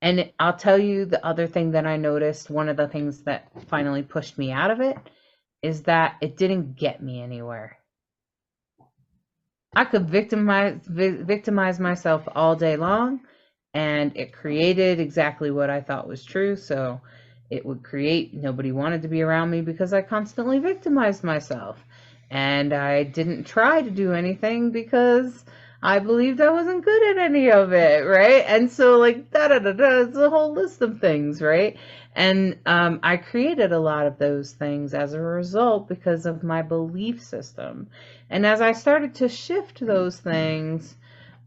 And I'll tell you the other thing that I noticed, one of the things that finally pushed me out of it, is that it didn't get me anywhere. I could victimize myself all day long, and it created exactly what I thought was true. So it would create nobody wanted to be around me because I constantly victimized myself. And I didn't try to do anything because I believed I wasn't good at any of it, right? And so like it's a whole list of things, right? And I created a lot of those things as a result because of my belief system. And as I started to shift those things,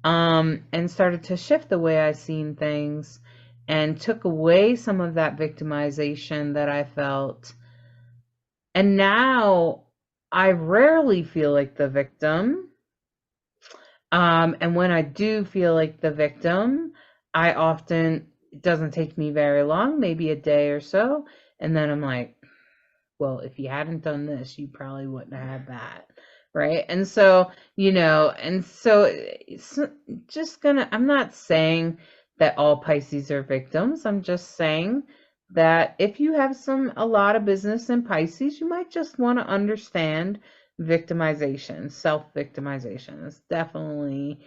and started to shift the way I seen things, and took away some of that victimization that I felt, and now I rarely feel like the victim. And when I do feel like the victim, it doesn't take me very long, maybe a day or so, and then I'm like, well, if you hadn't done this, you probably wouldn't have had that. Right. And so, it's just I'm not saying that all Pisces are victims. I'm just saying that if you have a lot of business in Pisces, you might just want to understand victimization, self-victimization is definitely,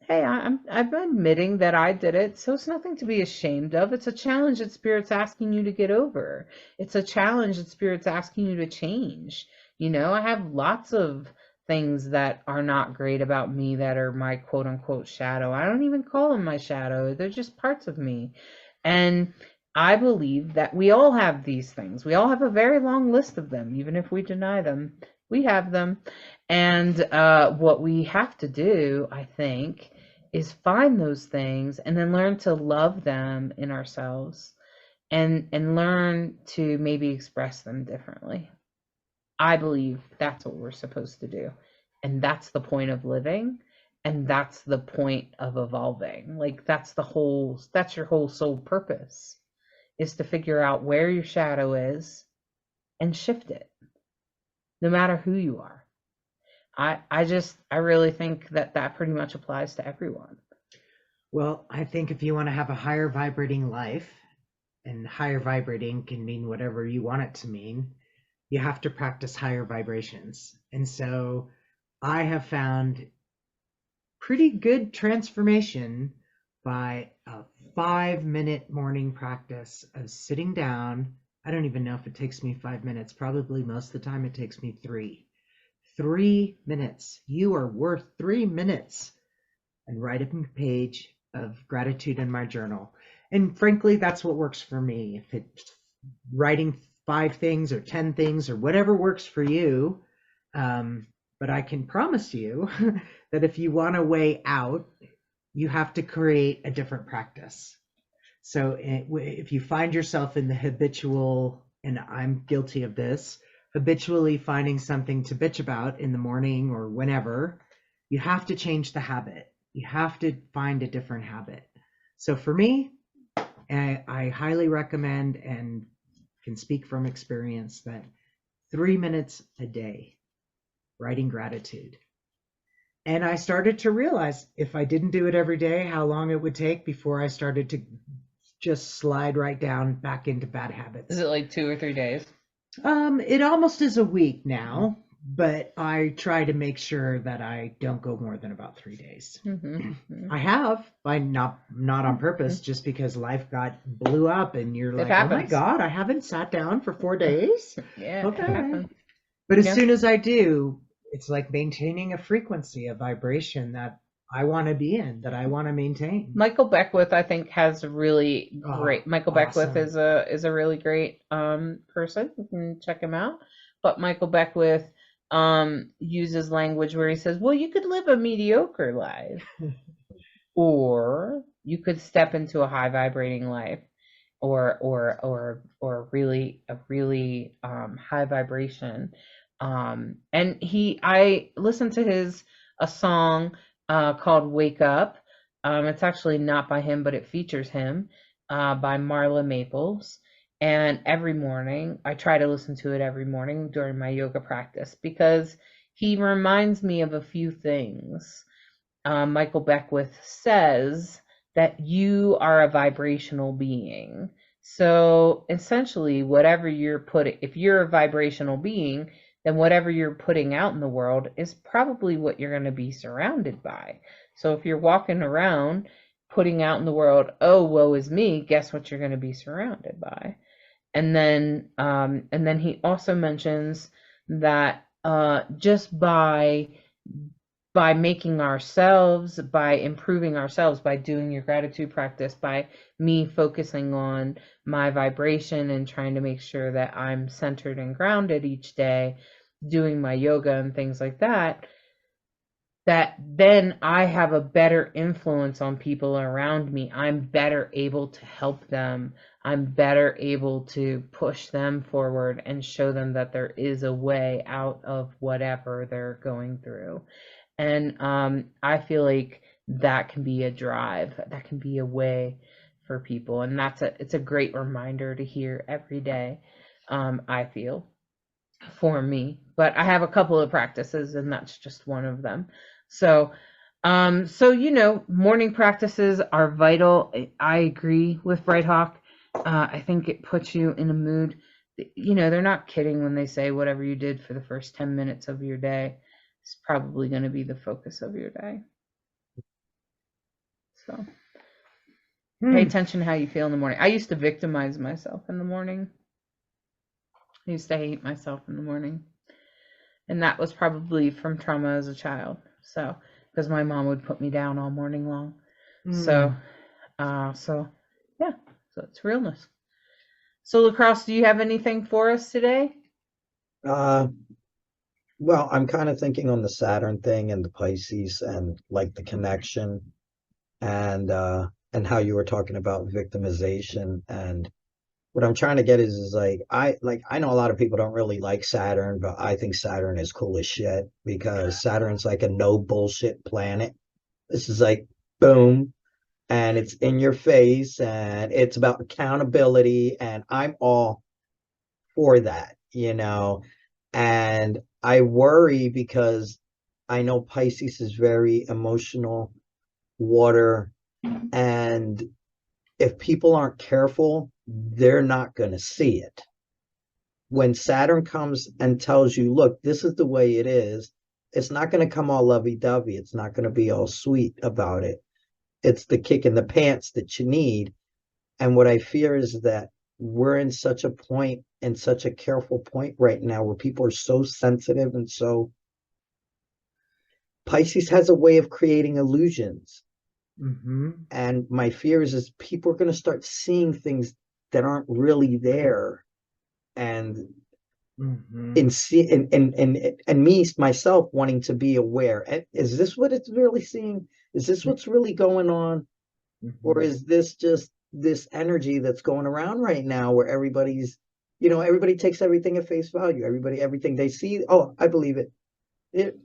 hey, I'm admitting that I did it, so it's nothing to be ashamed of. It's a challenge that Spirit's asking you to get over. It's a challenge that Spirit's asking you to change. I have lots of things that are not great about me that are my quote unquote shadow. I don't even call them my shadow. They're just parts of me. And I believe that we all have these things. We all have a very long list of them, even if we deny them. We have them. And what we have to do, I think, is find those things and then learn to love them in ourselves and learn to maybe express them differently. I believe that's what we're supposed to do. And that's the point of living. And that's the point of evolving. Like that's your whole soul purpose, is to figure out where your shadow is and shift it, no matter who you are. I really think that pretty much applies to everyone. Well, I think if you want to have a higher vibrating life, and higher vibrating can mean whatever you want it to mean, you have to practice higher vibrations. And so I have found pretty good transformation by a 5-minute morning practice of sitting down. I don't even know if it takes me 5 minutes. Probably most of the time it takes me 3. 3 minutes. You are worth 3 minutes. And write up a page of gratitude in my journal. And frankly, that's what works for me. If it's writing 5 things or 10 things or whatever works for you. But I can promise you that if you want a way out, you have to create a different practice. So if you find yourself in the habitual, and I'm guilty of this, habitually finding something to bitch about in the morning or whenever, you have to change the habit. You have to find a different habit. So for me, I highly recommend and can speak from experience that 3 minutes a day, writing gratitude. And I started to realize if I didn't do it every day, how long it would take before I started to just slide right down back into bad habits. Is it like 2 or 3 days? It almost is a week now, but I try to make sure that I don't go more than about 3 days. I have, by not on purpose, just because life blew up and you're like, oh my God, I haven't sat down for 4 days. Yeah. Okay. But as soon as I do, it's like maintaining a frequency, a vibration that I want to be in, that I want to maintain. Michael Beckwith, I think, has a really great. Michael awesome. Beckwith is a really great person. You can check him out. But Michael Beckwith uses language where he says, "Well, you could live a mediocre life, or you could step into a high vibrating life, or really a really high vibration." And I listened to a song called "Wake Up." It's actually not by him, but it features him, by Marla Maples. And every morning, I try to listen to it every morning during my yoga practice because he reminds me of a few things. Michael Beckwith says that you are a vibrational being. So essentially, if you're a vibrational being, then whatever you're putting out in the world is probably what you're going to be surrounded by. So if you're walking around putting out in the world, oh, woe is me, guess what you're going to be surrounded by? And then he also mentions that just by making ourselves, by improving ourselves, by doing your gratitude practice, by me focusing on my vibration and trying to make sure that I'm centered and grounded each day, doing my yoga and things like that, that then I have a better influence on people around me. I'm better able to help them. I'm better able to push them forward and show them that there is a way out of whatever they're going through. And I feel like that can be a drive, that can be a way for people. And it's a great reminder to hear every day, I feel, for me. But I have a couple of practices, and that's just one of them. So morning practices are vital. I agree with Bright Hawk. I think it puts you in a mood. they're not kidding when they say whatever you did for the first 10 minutes of your day is probably going to be the focus of your day. So pay attention to how you feel in the morning. I used to victimize myself in the morning. I used to hate myself in the morning. And that was probably from trauma as a child. So, because my mom would put me down all morning long. So yeah, so it's realness. So Lacrosse, do you have anything for us today? Well, I'm kind of thinking on the Saturn thing and the Pisces and like the connection and how you were talking about victimization. And what I'm trying to get is I know a lot of people don't really like Saturn, but I think Saturn is cool as shit because Saturn's like a no bullshit planet. This is like boom, and it's in your face and it's about accountability, and I'm all for that, and I worry because I know Pisces is very emotional water, and if people aren't careful, they're not going to see it. When Saturn comes and tells you, look, this is the way it is, it's not going to come all lovey-dovey. It's not going to be all sweet about it. It's the kick in the pants that you need. And what I fear is that we're in such a point and such a careful point right now where people are so sensitive, and so Pisces has a way of creating illusions. And my fear is people are going to start seeing things that aren't really there, and and me myself wanting to be aware. Is this what it's really seeing? Is this what's really going on? Or is this just this energy that's going around right now where everybody takes everything at face value. Everything they see, oh, I believe it.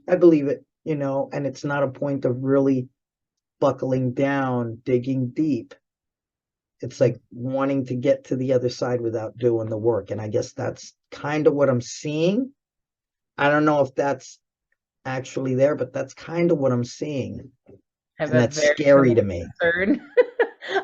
I believe it, and it's not a point of really buckling down, digging deep. It's like wanting to get to the other side without doing the work. And I guess that's kind of what I'm seeing. I don't know if that's actually there, but that's kind of what I'm seeing. And that's scary to me. I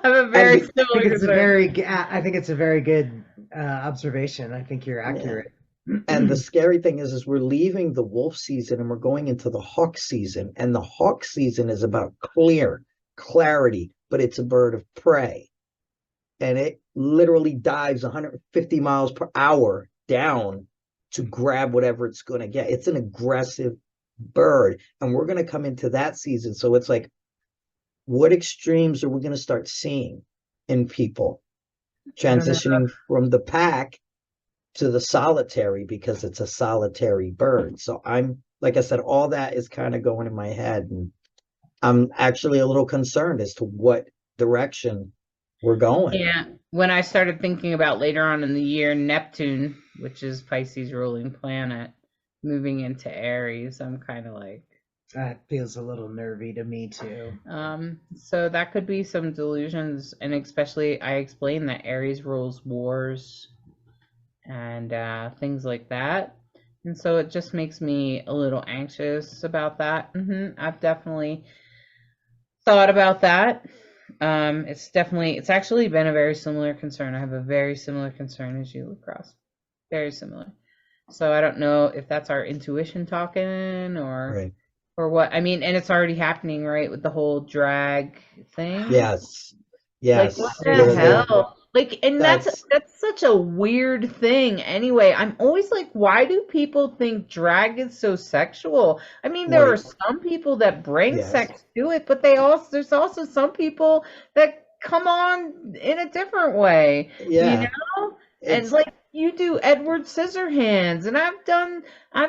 have a very similar concern. I think it's a very good observation. I think you're accurate. Yeah. And the scary thing is we're leaving the wolf season and we're going into the hawk season. And the hawk season is about clarity, but it's a bird of prey. And it literally dives 150 miles per hour down to grab whatever it's going to get. It's an aggressive bird. And we're going to come into that season. So it's like, what extremes are we going to start seeing in people? Transitioning from the pack to the solitary, because it's a solitary bird. So like I said, all that is kind of going in my head, and I'm actually a little concerned as to what direction we're going. Yeah. When I started thinking about later on in the year, Neptune, which is Pisces' ruling planet, moving into Aries, I'm kind of like, that feels a little nervy to me too. So that could be some delusions, and especially I explained that Aries rules wars and things like that, and so it just makes me a little anxious about that. I've definitely thought about that. It's actually been a very similar concern. I have a very similar concern as you, Lacrosse. Very similar. So I don't know if that's our intuition talking or what. I mean, and it's already happening, right, with the whole drag thing. Yes. Like, what the hell? Like, and that's such a weird thing. Anyway, I'm always like, why do people think drag is so sexual? I mean, there are some people that bring sex to it, but there's also some people that come on in a different way. Yeah. And like, you do Edward Scissorhands, and I've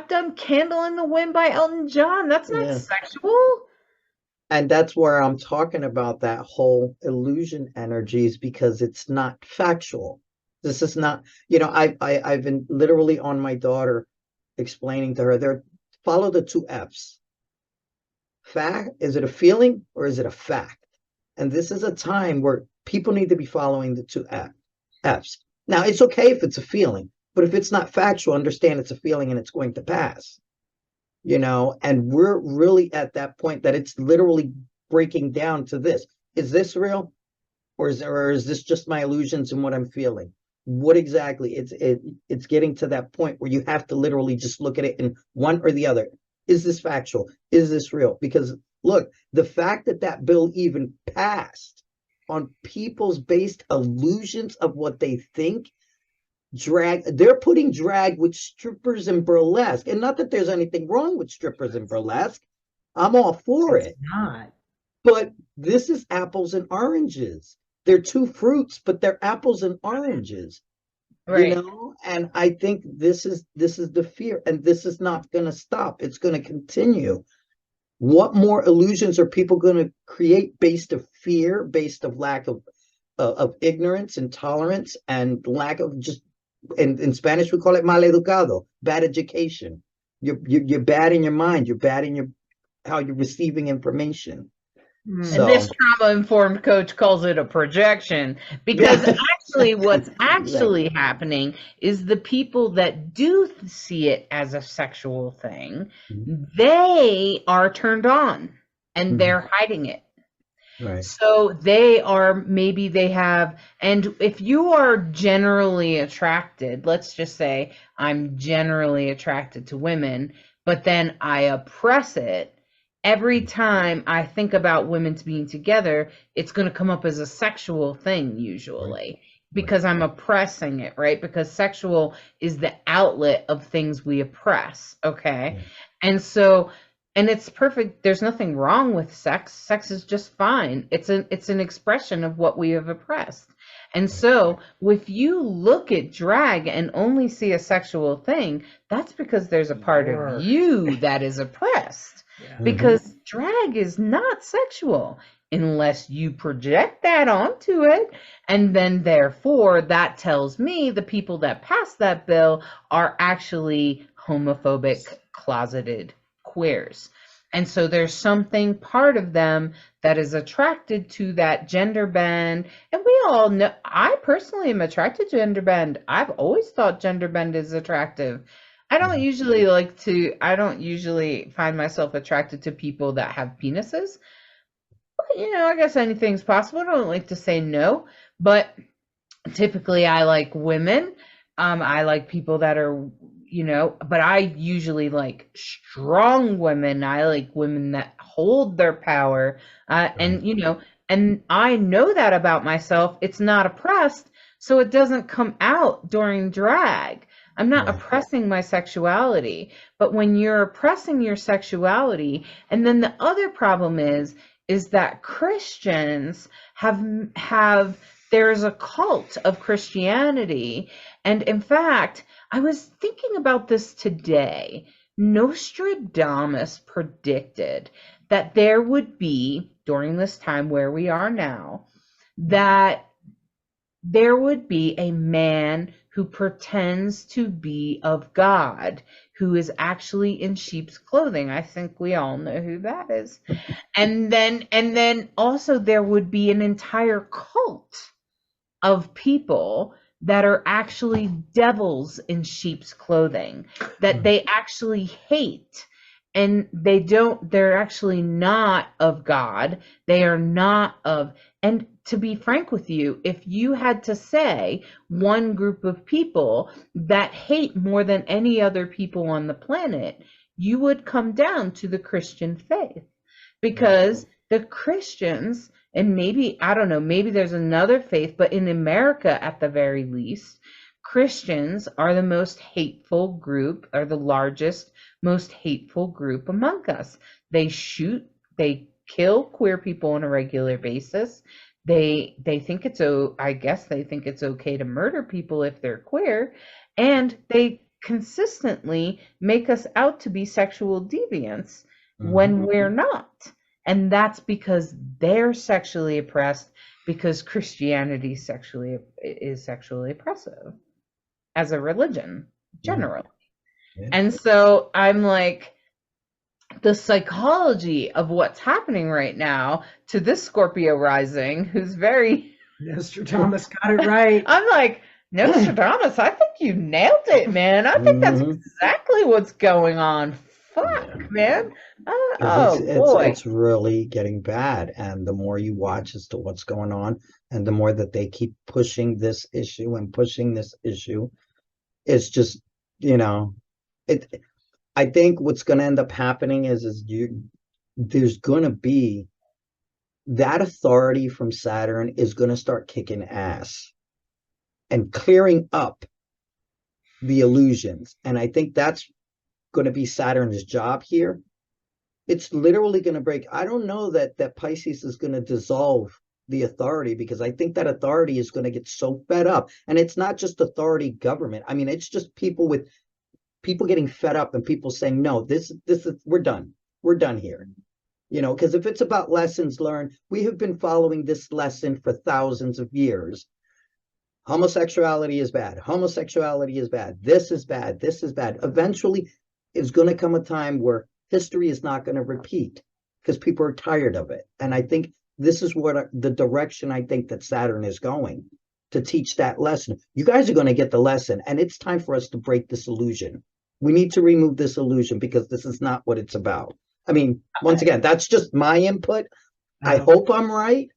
done Candle in the Wind by Elton John. That's not sexual. And that's where I'm talking about that whole illusion energies, because it's not factual. This is not, I've been literally on my daughter explaining to her, follow the 2 F's. Fact, is it a feeling or is it a fact? And this is a time where people need to be following the 2 F's. Now, it's okay if it's a feeling, but if it's not factual, understand it's a feeling and it's going to pass. And we're really at that point that it's literally breaking down to this. Is this real? Or is this just my illusions and what I'm feeling? what exactly it's getting to that point where you have to literally just look at it in one or the other. Is this factual? Is this real? Because look, the fact that that bill even passed on people's based illusions of what they think they're putting drag with strippers and burlesque. And not that there's anything wrong with strippers and burlesque. I'm all for It's it. not. But this is apples and oranges. They're two fruits, but they're apples and oranges. Right. You know, and I think this is the fear, and this is not going to stop. It's going to continue. What more illusions are people going to create based of fear, based of lack of ignorance, intolerance, and lack of just in Spanish we call it mal educado, bad education. You're bad in your mind. You're bad in your how you're receiving information. And So this trauma-informed coach calls it a projection, because actually what's actually happening is the people that do see it as a sexual thing, they are turned on and they're hiding it. right. So maybe they have, and if you are generally attracted, let's just say I'm generally attracted to women, but then I oppress it. Every time I think about women being together, it's going to come up as a sexual thing usually, because I'm oppressing it, right? Because sexual is the outlet of things we oppress, okay? And so, and it's perfect. There's nothing wrong with sex. Sex is just fine. It's an expression of what we have oppressed. And so if you look at drag and only see a sexual thing, that's because there's a part of you that is oppressed. Because drag is not sexual unless you project that onto it. And then therefore that tells me the people that passed that bill are actually homophobic, closeted queers. And so there's something part of them that is attracted to that gender bend. And we all know, I personally am attracted to gender bend. I've always thought gender bend is attractive. I don't usually find myself attracted to people that have penises. But, I guess anything's possible. I don't like to say no, but typically I like women. I like people that are, but I usually like strong women. I like women that hold their power. And I know that about myself. It's not oppressed, so it doesn't come out during drag. I'm not oppressing my sexuality, but when you're oppressing your sexuality, and then the other problem is that Christians there's a cult of Christianity. And in fact, I was thinking about this today. Nostradamus predicted that there would be, during this time where we are now, that there would be a man who pretends to be of God, who is actually in sheep's clothing. I think we all know who that is. And then also there would be an entire cult of people that are actually devils in sheep's clothing, that they actually hate. And they're actually not of God. They are not of, and to be frank with you, if you had to say one group of people that hate more than any other people on the planet, you would come down to the Christian faith, because the Christians, and maybe, I don't know, maybe there's another faith, but in America at the very least, Christians are the most hateful group, or the largest, most hateful group among us. They kill queer people on a regular basis. They think I guess they think it's okay to murder people if they're queer, and they consistently make us out to be sexual deviants when we're not. And that's because they're sexually oppressed, because Christianity is sexually oppressive as a religion generally. And so I'm like, the psychology of what's happening right now to this Scorpio rising, who's very Nostradamus got it right. I'm like, Nostradamus, I think you nailed it, man. I think that's exactly what's going on. fuck, man. Because Oh boy. it's really getting bad, and the more you watch as to what's going on, and the more that they keep pushing this issue and pushing this issue, it's just, you know, it. I think what's going to end up happening is there's going to be that authority from Saturn is going to start kicking ass and clearing up the illusions, and I think that's going to be Saturn's job here. It's literally going to break. I don't know that Pisces is going to dissolve the authority, because I think that authority is going to get so fed up. And it's not just authority government. I mean, it's just people getting fed up and people saying, no, this is, we're done. We're done here. Because if it's about lessons learned, we have been following this lesson for thousands of years. Homosexuality is bad. Homosexuality is bad. This is bad. This is bad. Eventually, it's going to come a time where history is not going to repeat, because people are tired of it. And I think this is what the direction I think that Saturn is going, to teach that lesson. You guys are going to get the lesson, and it's time for us to break this illusion. We need to remove this illusion, because this is not what it's about. I mean, once again, that's just my input. I hope I'm right.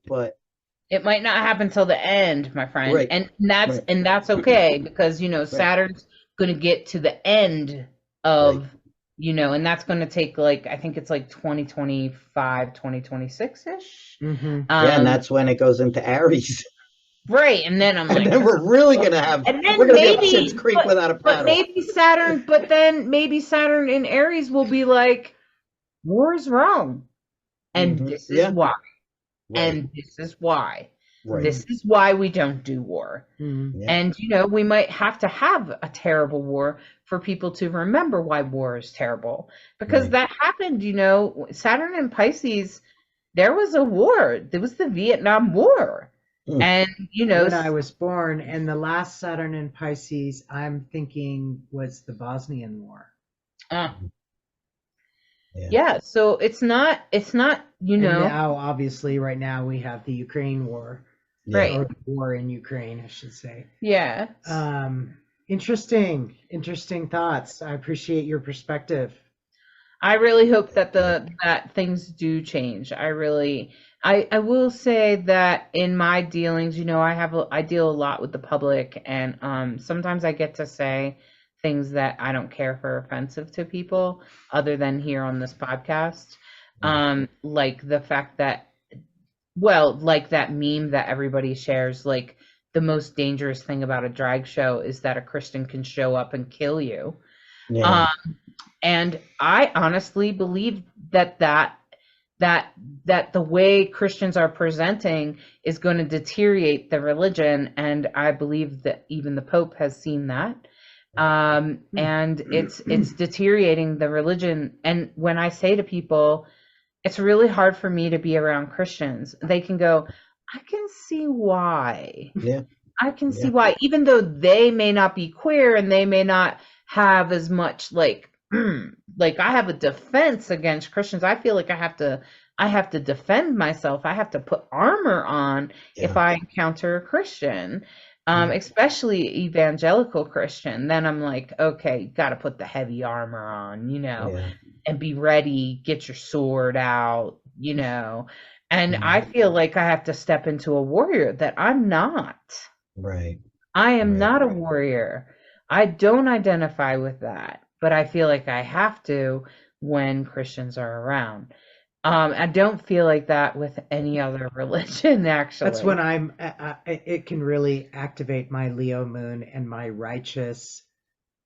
But it might not happen till the end, my friend. Right. And that's okay, because Saturn's going to get to the end of and that's going to take I think it's 2025, 2026-ish. Mm-hmm. And that's when it goes into Aries. Right, and then I'm and then we're really gonna have, and then we're gonna maybe, be up Schitt's Creek without a paddle. But then maybe Saturn in Aries will be like, war is wrong, and this is why, and this is why. This is why we don't do war. And we might have to have a terrible war for people to remember why war is terrible, because that happened. Saturn and Pisces, there was a war. There was the Vietnam War. And when I was born, and the last Saturn in Pisces, I'm thinking, was the Bosnian War. Yeah, so it's not And now, obviously, right now we have the Ukraine war. Right. Or the war in Ukraine, I should say. Yeah. Interesting thoughts. I appreciate your perspective. I really hope that that things do change. I will say that in my dealings, I deal a lot with the public, and sometimes I get to say things that I don't care if are offensive to people, other than here on this podcast. Like the fact that, like that meme that everybody shares, like the most dangerous thing about a drag show is that a Christian can show up and kill you. Yeah. And I honestly believe that the way Christians are presenting is going to deteriorate the religion, and I believe that even the Pope has seen that. And it's deteriorating the religion. And when I say to people, it's really hard for me to be around Christians, they can go, I can see why. Yeah. I can see why, even though they may not be queer and they may not have as much I have a defense against Christians. I feel like I have to defend myself. I have to put armor on if I encounter a Christian, especially evangelical Christian. Then I'm like, okay, got to put the heavy armor on, and be ready, get your sword out, and I feel like I have to step into a warrior that I'm not. Right. I am not a warrior. I don't identify with that, but I feel like I have to when Christians are around. I don't feel like that with any other religion, actually. That's when it can really activate my Leo moon and my righteous.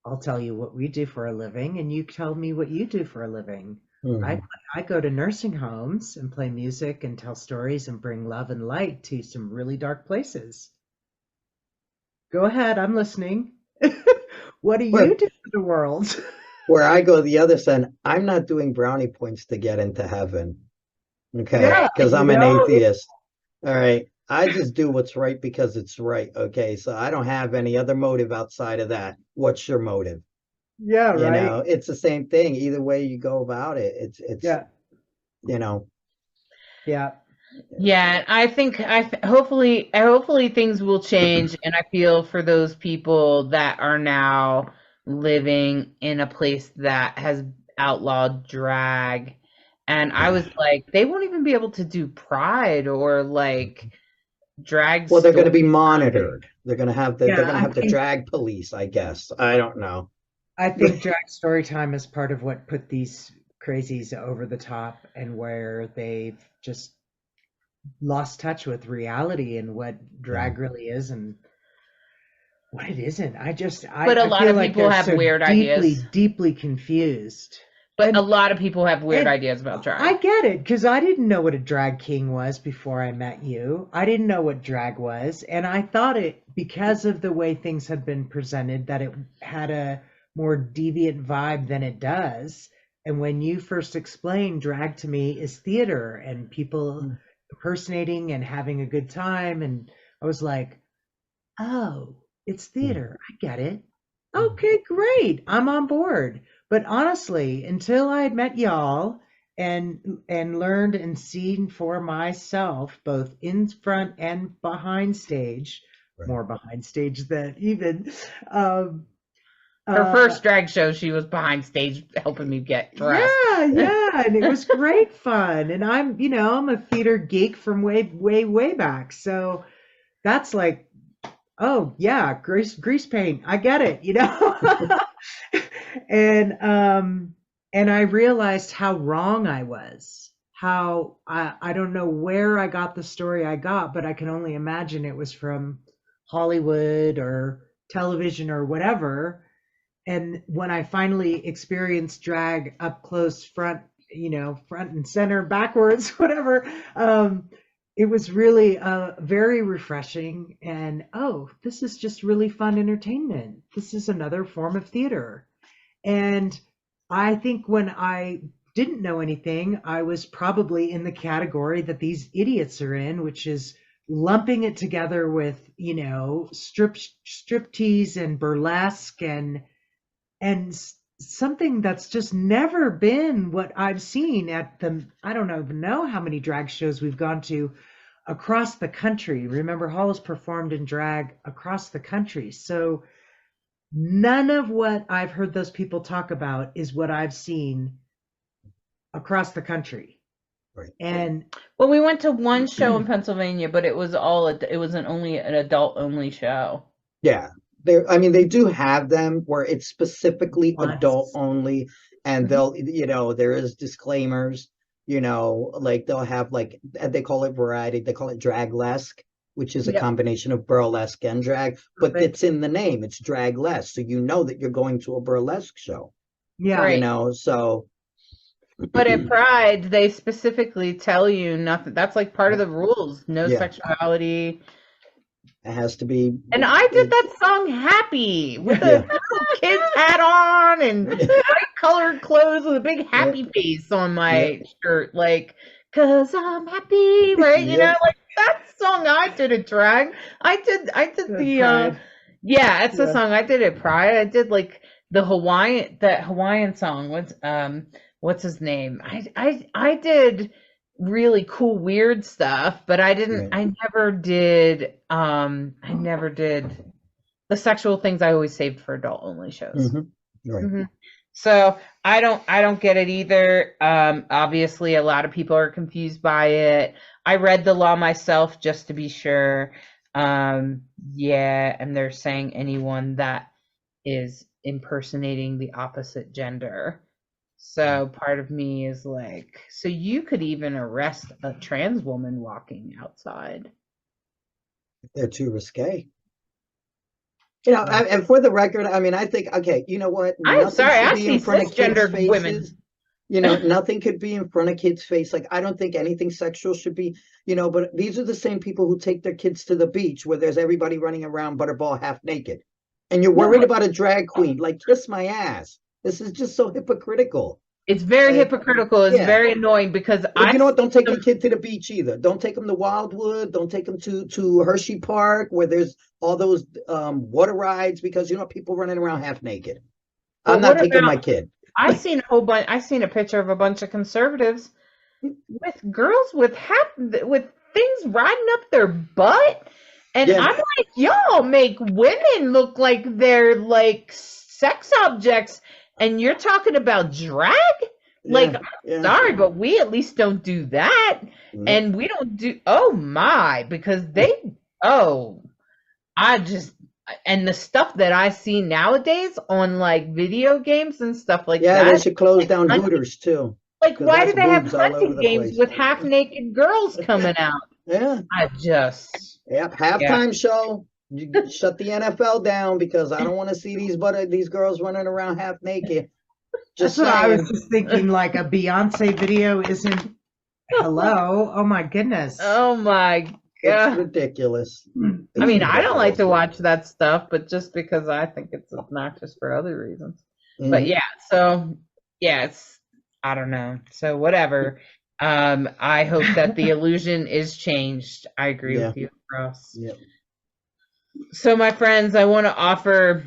I'll tell you what we do for a living, and you tell me what you do for a living. I go to nursing homes and play music and tell stories and bring love and light to some really dark places. Go ahead, I'm listening. What do you do for the world? Where I go the other side, I'm not doing brownie points to get into heaven. Okay, because I'm an atheist. All right. I just do what's right because it's right. Okay, so I don't have any other motive outside of that. What's your motive? Yeah, right. It's the same thing. Either way you go about it, it's Yeah. Yeah, I think hopefully things will change, and I feel for those people that are now living in a place that has outlawed drag. And I was Yeah. like, they won't even be able to do Pride or like drag Well, they're going to story be time. monitored. They're Yeah, going to have the drag police, I guess. I don't know. I think drag story time is part of what put these crazies over the top and where they've just lost touch with reality and what Yeah. drag really is and what it isn't. But a I lot feel of like people they're have so weird deeply, ideas. deeply confused. But a lot of people have weird And ideas about I drag. get it because I didn't know what a drag king was before I met you. I didn't know what drag was. And I thought it, because of the way things had been presented, that it had a more deviant vibe than it does. And when you first explained drag to me is theater and people impersonating and having a good time. And I was like, oh, it's theater. I get it. Okay, great. I'm on board. But honestly, until I had met y'all and learned and seen for myself, both in front and behind stage, Right. more behind stage than even, um, Her uh, first drag show, she was behind stage helping me get dressed. yeah, and it was great fun. And I'm a theater geek from way, way, way back. So that's like, oh yeah, grease paint. I get it. And and I realized how wrong I was. How I don't know where I got the story I got, but I can only imagine it was from Hollywood or television or whatever. And when I finally experienced drag up close, front and center, backwards, whatever, it was really very refreshing. And oh, this is just really fun entertainment. This is another form of theater. And I think when I didn't know anything, I was probably in the category that these idiots are in, which is lumping it together with, striptease and burlesque and something that's just never been what I've seen at I don't even know how many drag shows we've gone to across the country. Remember, Hall has performed in drag across the country. So none of what I've heard those people talk about is what I've seen across the country. Right. And Well, we went to one show in Pennsylvania, but it was only an adult only show. Yeah. They do have them where it's specifically adult once, only, and there is disclaimers, like they'll have like they call it variety, they call it draglesque, which is a Yep. combination of burlesque and drag, but Perfect. it's in the name, it's draglesque, so you know that you're going to a burlesque show, yeah, Right. so But at Pride, they specifically tell you nothing. That's like part of the rules. No yeah, sexuality. it has to be And I did that song Happy with a yeah, little kid's hat on and bright colored clothes with a big yeah, happy face on yeah, my shirt, like, 'cause I'm happy, right? yeah, Like that song I did at drag. I did the pride. yeah, it's the Yeah. song I did at Pride. I did like that Hawaiian song. What's his name? I did really cool weird stuff, but right. I never did the sexual things. I always saved for adult only shows. Right. So I don't get it either. Obviously a lot of people are confused by it. I read the law myself just to be sure. Yeah, and they're saying anyone that is impersonating the opposite gender. So part of me is like, so you could even arrest a trans woman walking outside. They're too risque. And for the record, I think, okay, you know what? I am Nothing sorry, should I be in see front of kids' cisgendered women. faces. Nothing could be in front of kids' face. Like, I don't think anything sexual should be, but these are the same people who take their kids to the beach where there's everybody running around Butterball half naked. And you're worried about a drag queen. Like, kiss my ass. This is just so hypocritical. It's very Like, hypocritical. It's yeah. very annoying because Well, you know what? Don't take your them. kid to the beach either. Don't take them to Wildwood. Don't take them to Hershey Park where there's all those water rides because people running around half naked. But I'm not what taking my about? kid. I seen a picture of a bunch of conservatives with girls with things riding up their butt, and Yeah. I'm like, y'all make women look like they're like sex objects, and you're talking about drag? Like, Yeah, yeah. sorry, but we at least don't do that. Nope. And we don't do, oh my, because I just, and the stuff that I see nowadays on like video games and stuff like Yeah, that. they should close down Hunting- Hooters too. Like, 'Cause why do that's they have boobs all over hunting the games place. with half naked girls coming out? Yeah. I just, Yep. Halftime show. You shut the NFL down because I don't want to see these girls running around half naked. Just That's what I was saying. just thinking. Like a Beyonce video isn't. Hello. Oh my goodness. oh my It's god. ridiculous. I mean, I don't like to ridiculous. watch that stuff, but just because I think it's obnoxious for other reasons. Mhm. But yeah, so yeah, it's, I don't know. So whatever. I hope that the illusion is changed. I agree Yeah. with you, Ross. Yep. So my friends, I want to offer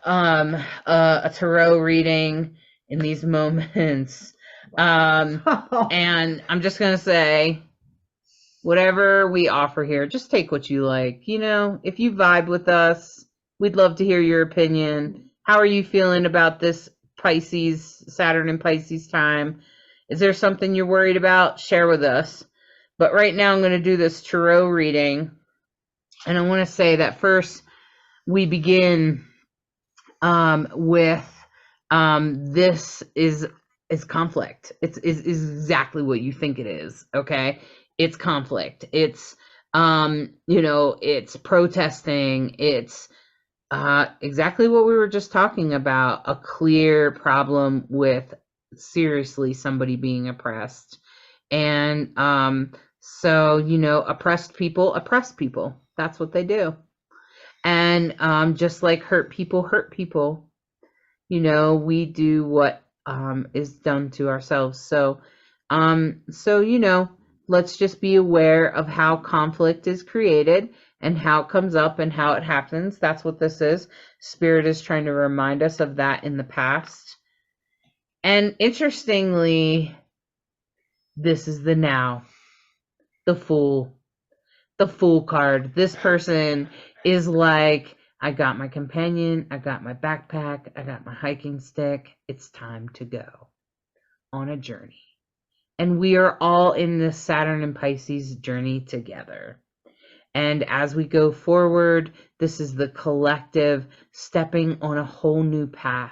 a tarot reading in these moments. And I'm just gonna say, whatever we offer here, just take what you like. You know, if you vibe with us, we'd love to hear your opinion. How are you feeling about this Pisces, Saturn and Pisces time? Is there something you're worried about? Share with us. But right now I'm going to do this tarot reading. And I want to say that first we begin with this is conflict. It's is exactly what you think it is. Okay, it's conflict. It's it's protesting. It's exactly what we were just talking about. A clear problem with seriously somebody being oppressed, and so oppressed people oppress people. That's what they do. And just like hurt people, we do what is done to ourselves. So let's just be aware of how conflict is created and how it comes up and how it happens. That's what this is. Spirit is trying to remind us of that in the past. And interestingly, this is the now. The Fool card. This person is like, I got my companion, I got my backpack, I got my hiking stick. It's time to go on a journey. And we are all in this Saturn and Pisces journey together. And as we go forward, this is the collective stepping on a whole new path,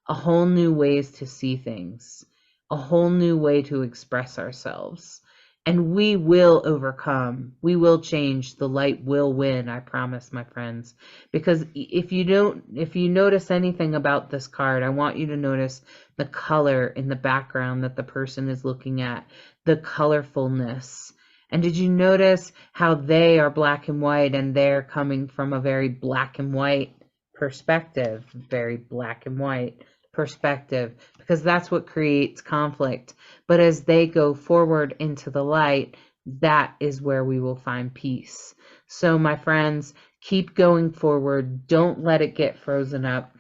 a whole new ways to see things, a whole new way to express ourselves. And we will overcome. We will change. The light will win. I promise, my friends. Because if you notice anything about this card, I want you to notice the color in the background that the person is looking at, the colorfulness. And did you notice how they are black and white and they're coming from a very black and white perspective, very black and white perspective, because that's what creates conflict. But as they go forward into the light, that is where we will find peace. So my friends, keep going forward. Don't let it get frozen up.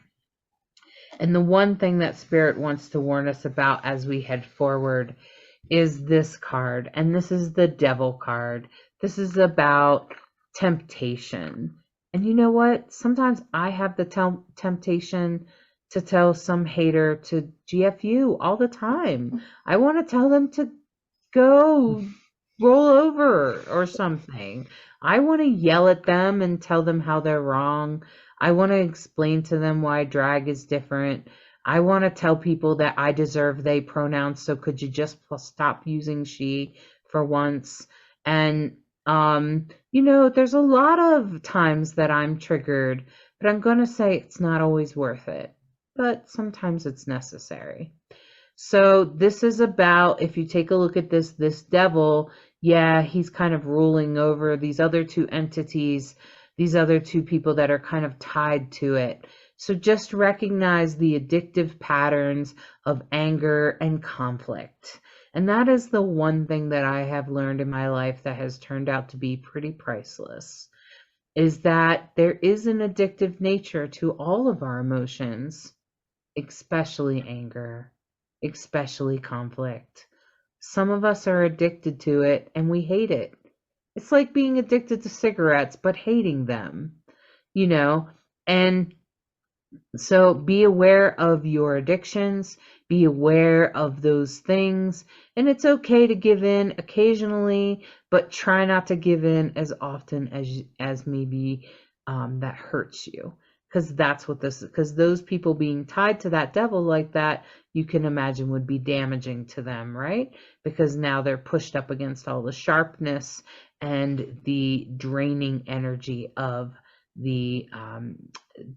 And the one thing that Spirit wants to warn us about as we head forward is this card. And this is the Devil card. This is about temptation. And you know what? Sometimes I have the temptation to tell some hater to GFU all the time. I want to tell them to go roll over or something. I want to yell at them and tell them how they're wrong. I want to explain to them why drag is different. I want to tell people that I deserve they pronouns, so could you just stop using she for once? And there's a lot of times that I'm triggered, but I'm going to say it's not always worth it. But sometimes it's necessary. So this is about, if you take a look at this devil, yeah, he's kind of ruling over these other two entities, these other two people that are kind of tied to it. So just recognize the addictive patterns of anger and conflict. And that is the one thing that I have learned in my life that has turned out to be pretty priceless, is that there is an addictive nature to all of our emotions, especially anger, especially conflict. Some of us are addicted to it and we hate it. It's like being addicted to cigarettes, but hating them, and So be aware of your addictions, be aware of those things, and it's okay to give in occasionally, but try not to give in as often as maybe that hurts you. Because that's what this, because those people being tied to that devil like that, you can imagine would be damaging to them, right? Because now they're pushed up against all the sharpness and the draining energy of the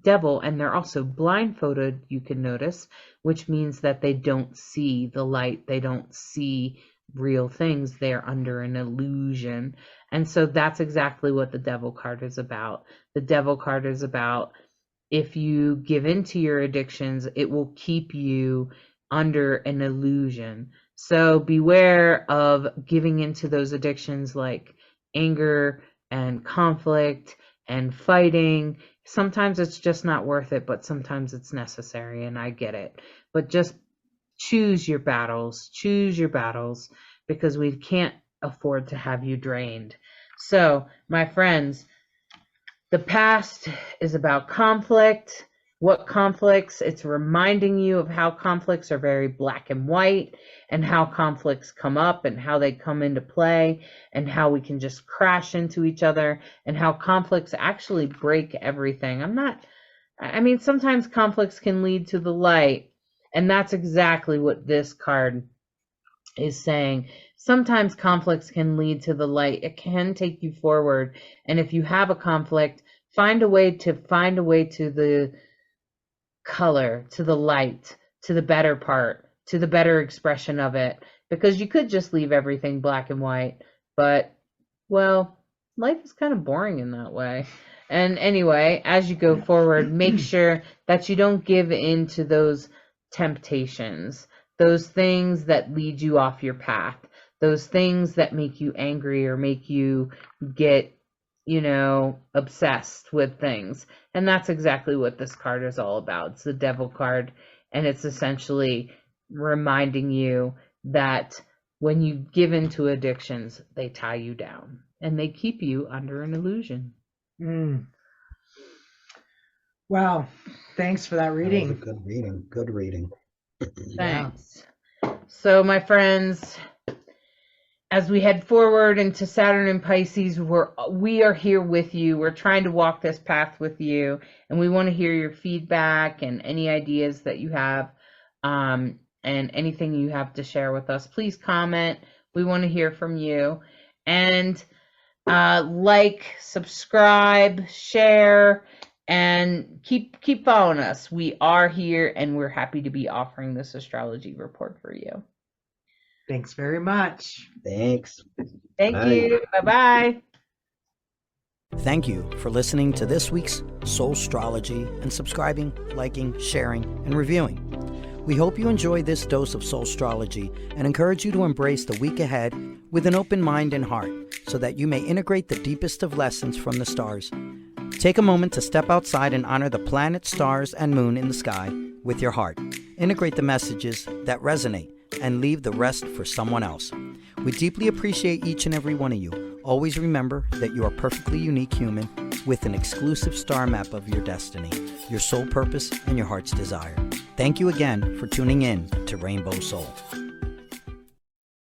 devil, and they're also blindfolded, you can notice, which means that they don't see the light, they don't see real things, they're under an illusion. And so that's exactly what the devil card is about. The devil card is about, if you give in to your addictions, it will keep you under an illusion. So beware of giving into those addictions like anger and conflict and fighting. Sometimes it's just not worth it, but sometimes it's necessary, and I get it. But just choose your battles, because we can't afford to have you drained. So, my friends, the past is about conflict. What conflicts? It's reminding you of how conflicts are very black and white, and how conflicts come up and how they come into play, and how we can just crash into each other, and how conflicts actually break everything. Sometimes conflicts can lead to the light, and that's exactly what this card is saying. Sometimes conflicts can lead to the light. It can take you forward. And if you have a conflict, find a way to the color, to the light, to the better part, to the better expression of it. Because you could just leave everything black and white, but, well, life is kind of boring in that way. And anyway, as you go forward, make sure that you don't give in to those temptations, those things that lead you off your path, those things that make you angry or make you get, obsessed with things. And that's exactly what this card is all about. It's the devil card, and it's essentially reminding you that when you give into addictions, they tie you down and they keep you under an illusion. Wow. Thanks for that reading. That was a good reading. Good reading. Thanks. So, my friends, as we head forward into Saturn and Pisces, we are here with you. We're trying to walk this path with you, and we want to hear your feedback and any ideas that you have, and anything you have to share with us. Please comment. We want to hear from you. And like, subscribe, share, and keep following us. We are here, and we're happy to be offering this astrology report for you. Thanks very much. Thanks. Thank Bye. you. Bye-bye. Thank you for listening to this week's Soulstrology and subscribing, liking, sharing, and reviewing. We hope you enjoy this dose of Soulstrology and encourage you to embrace the week ahead with an open mind and heart so that you may integrate the deepest of lessons from the stars. Take a moment to step outside and honor the planets, stars, and moon in the sky with your heart. Integrate the messages that resonate and leave the rest for someone else. We deeply appreciate each and every one of you. Always remember that you are a perfectly unique human with an exclusive star map of your destiny, your soul purpose, and your heart's desire. Thank you again for tuning in to Rainbow Soul.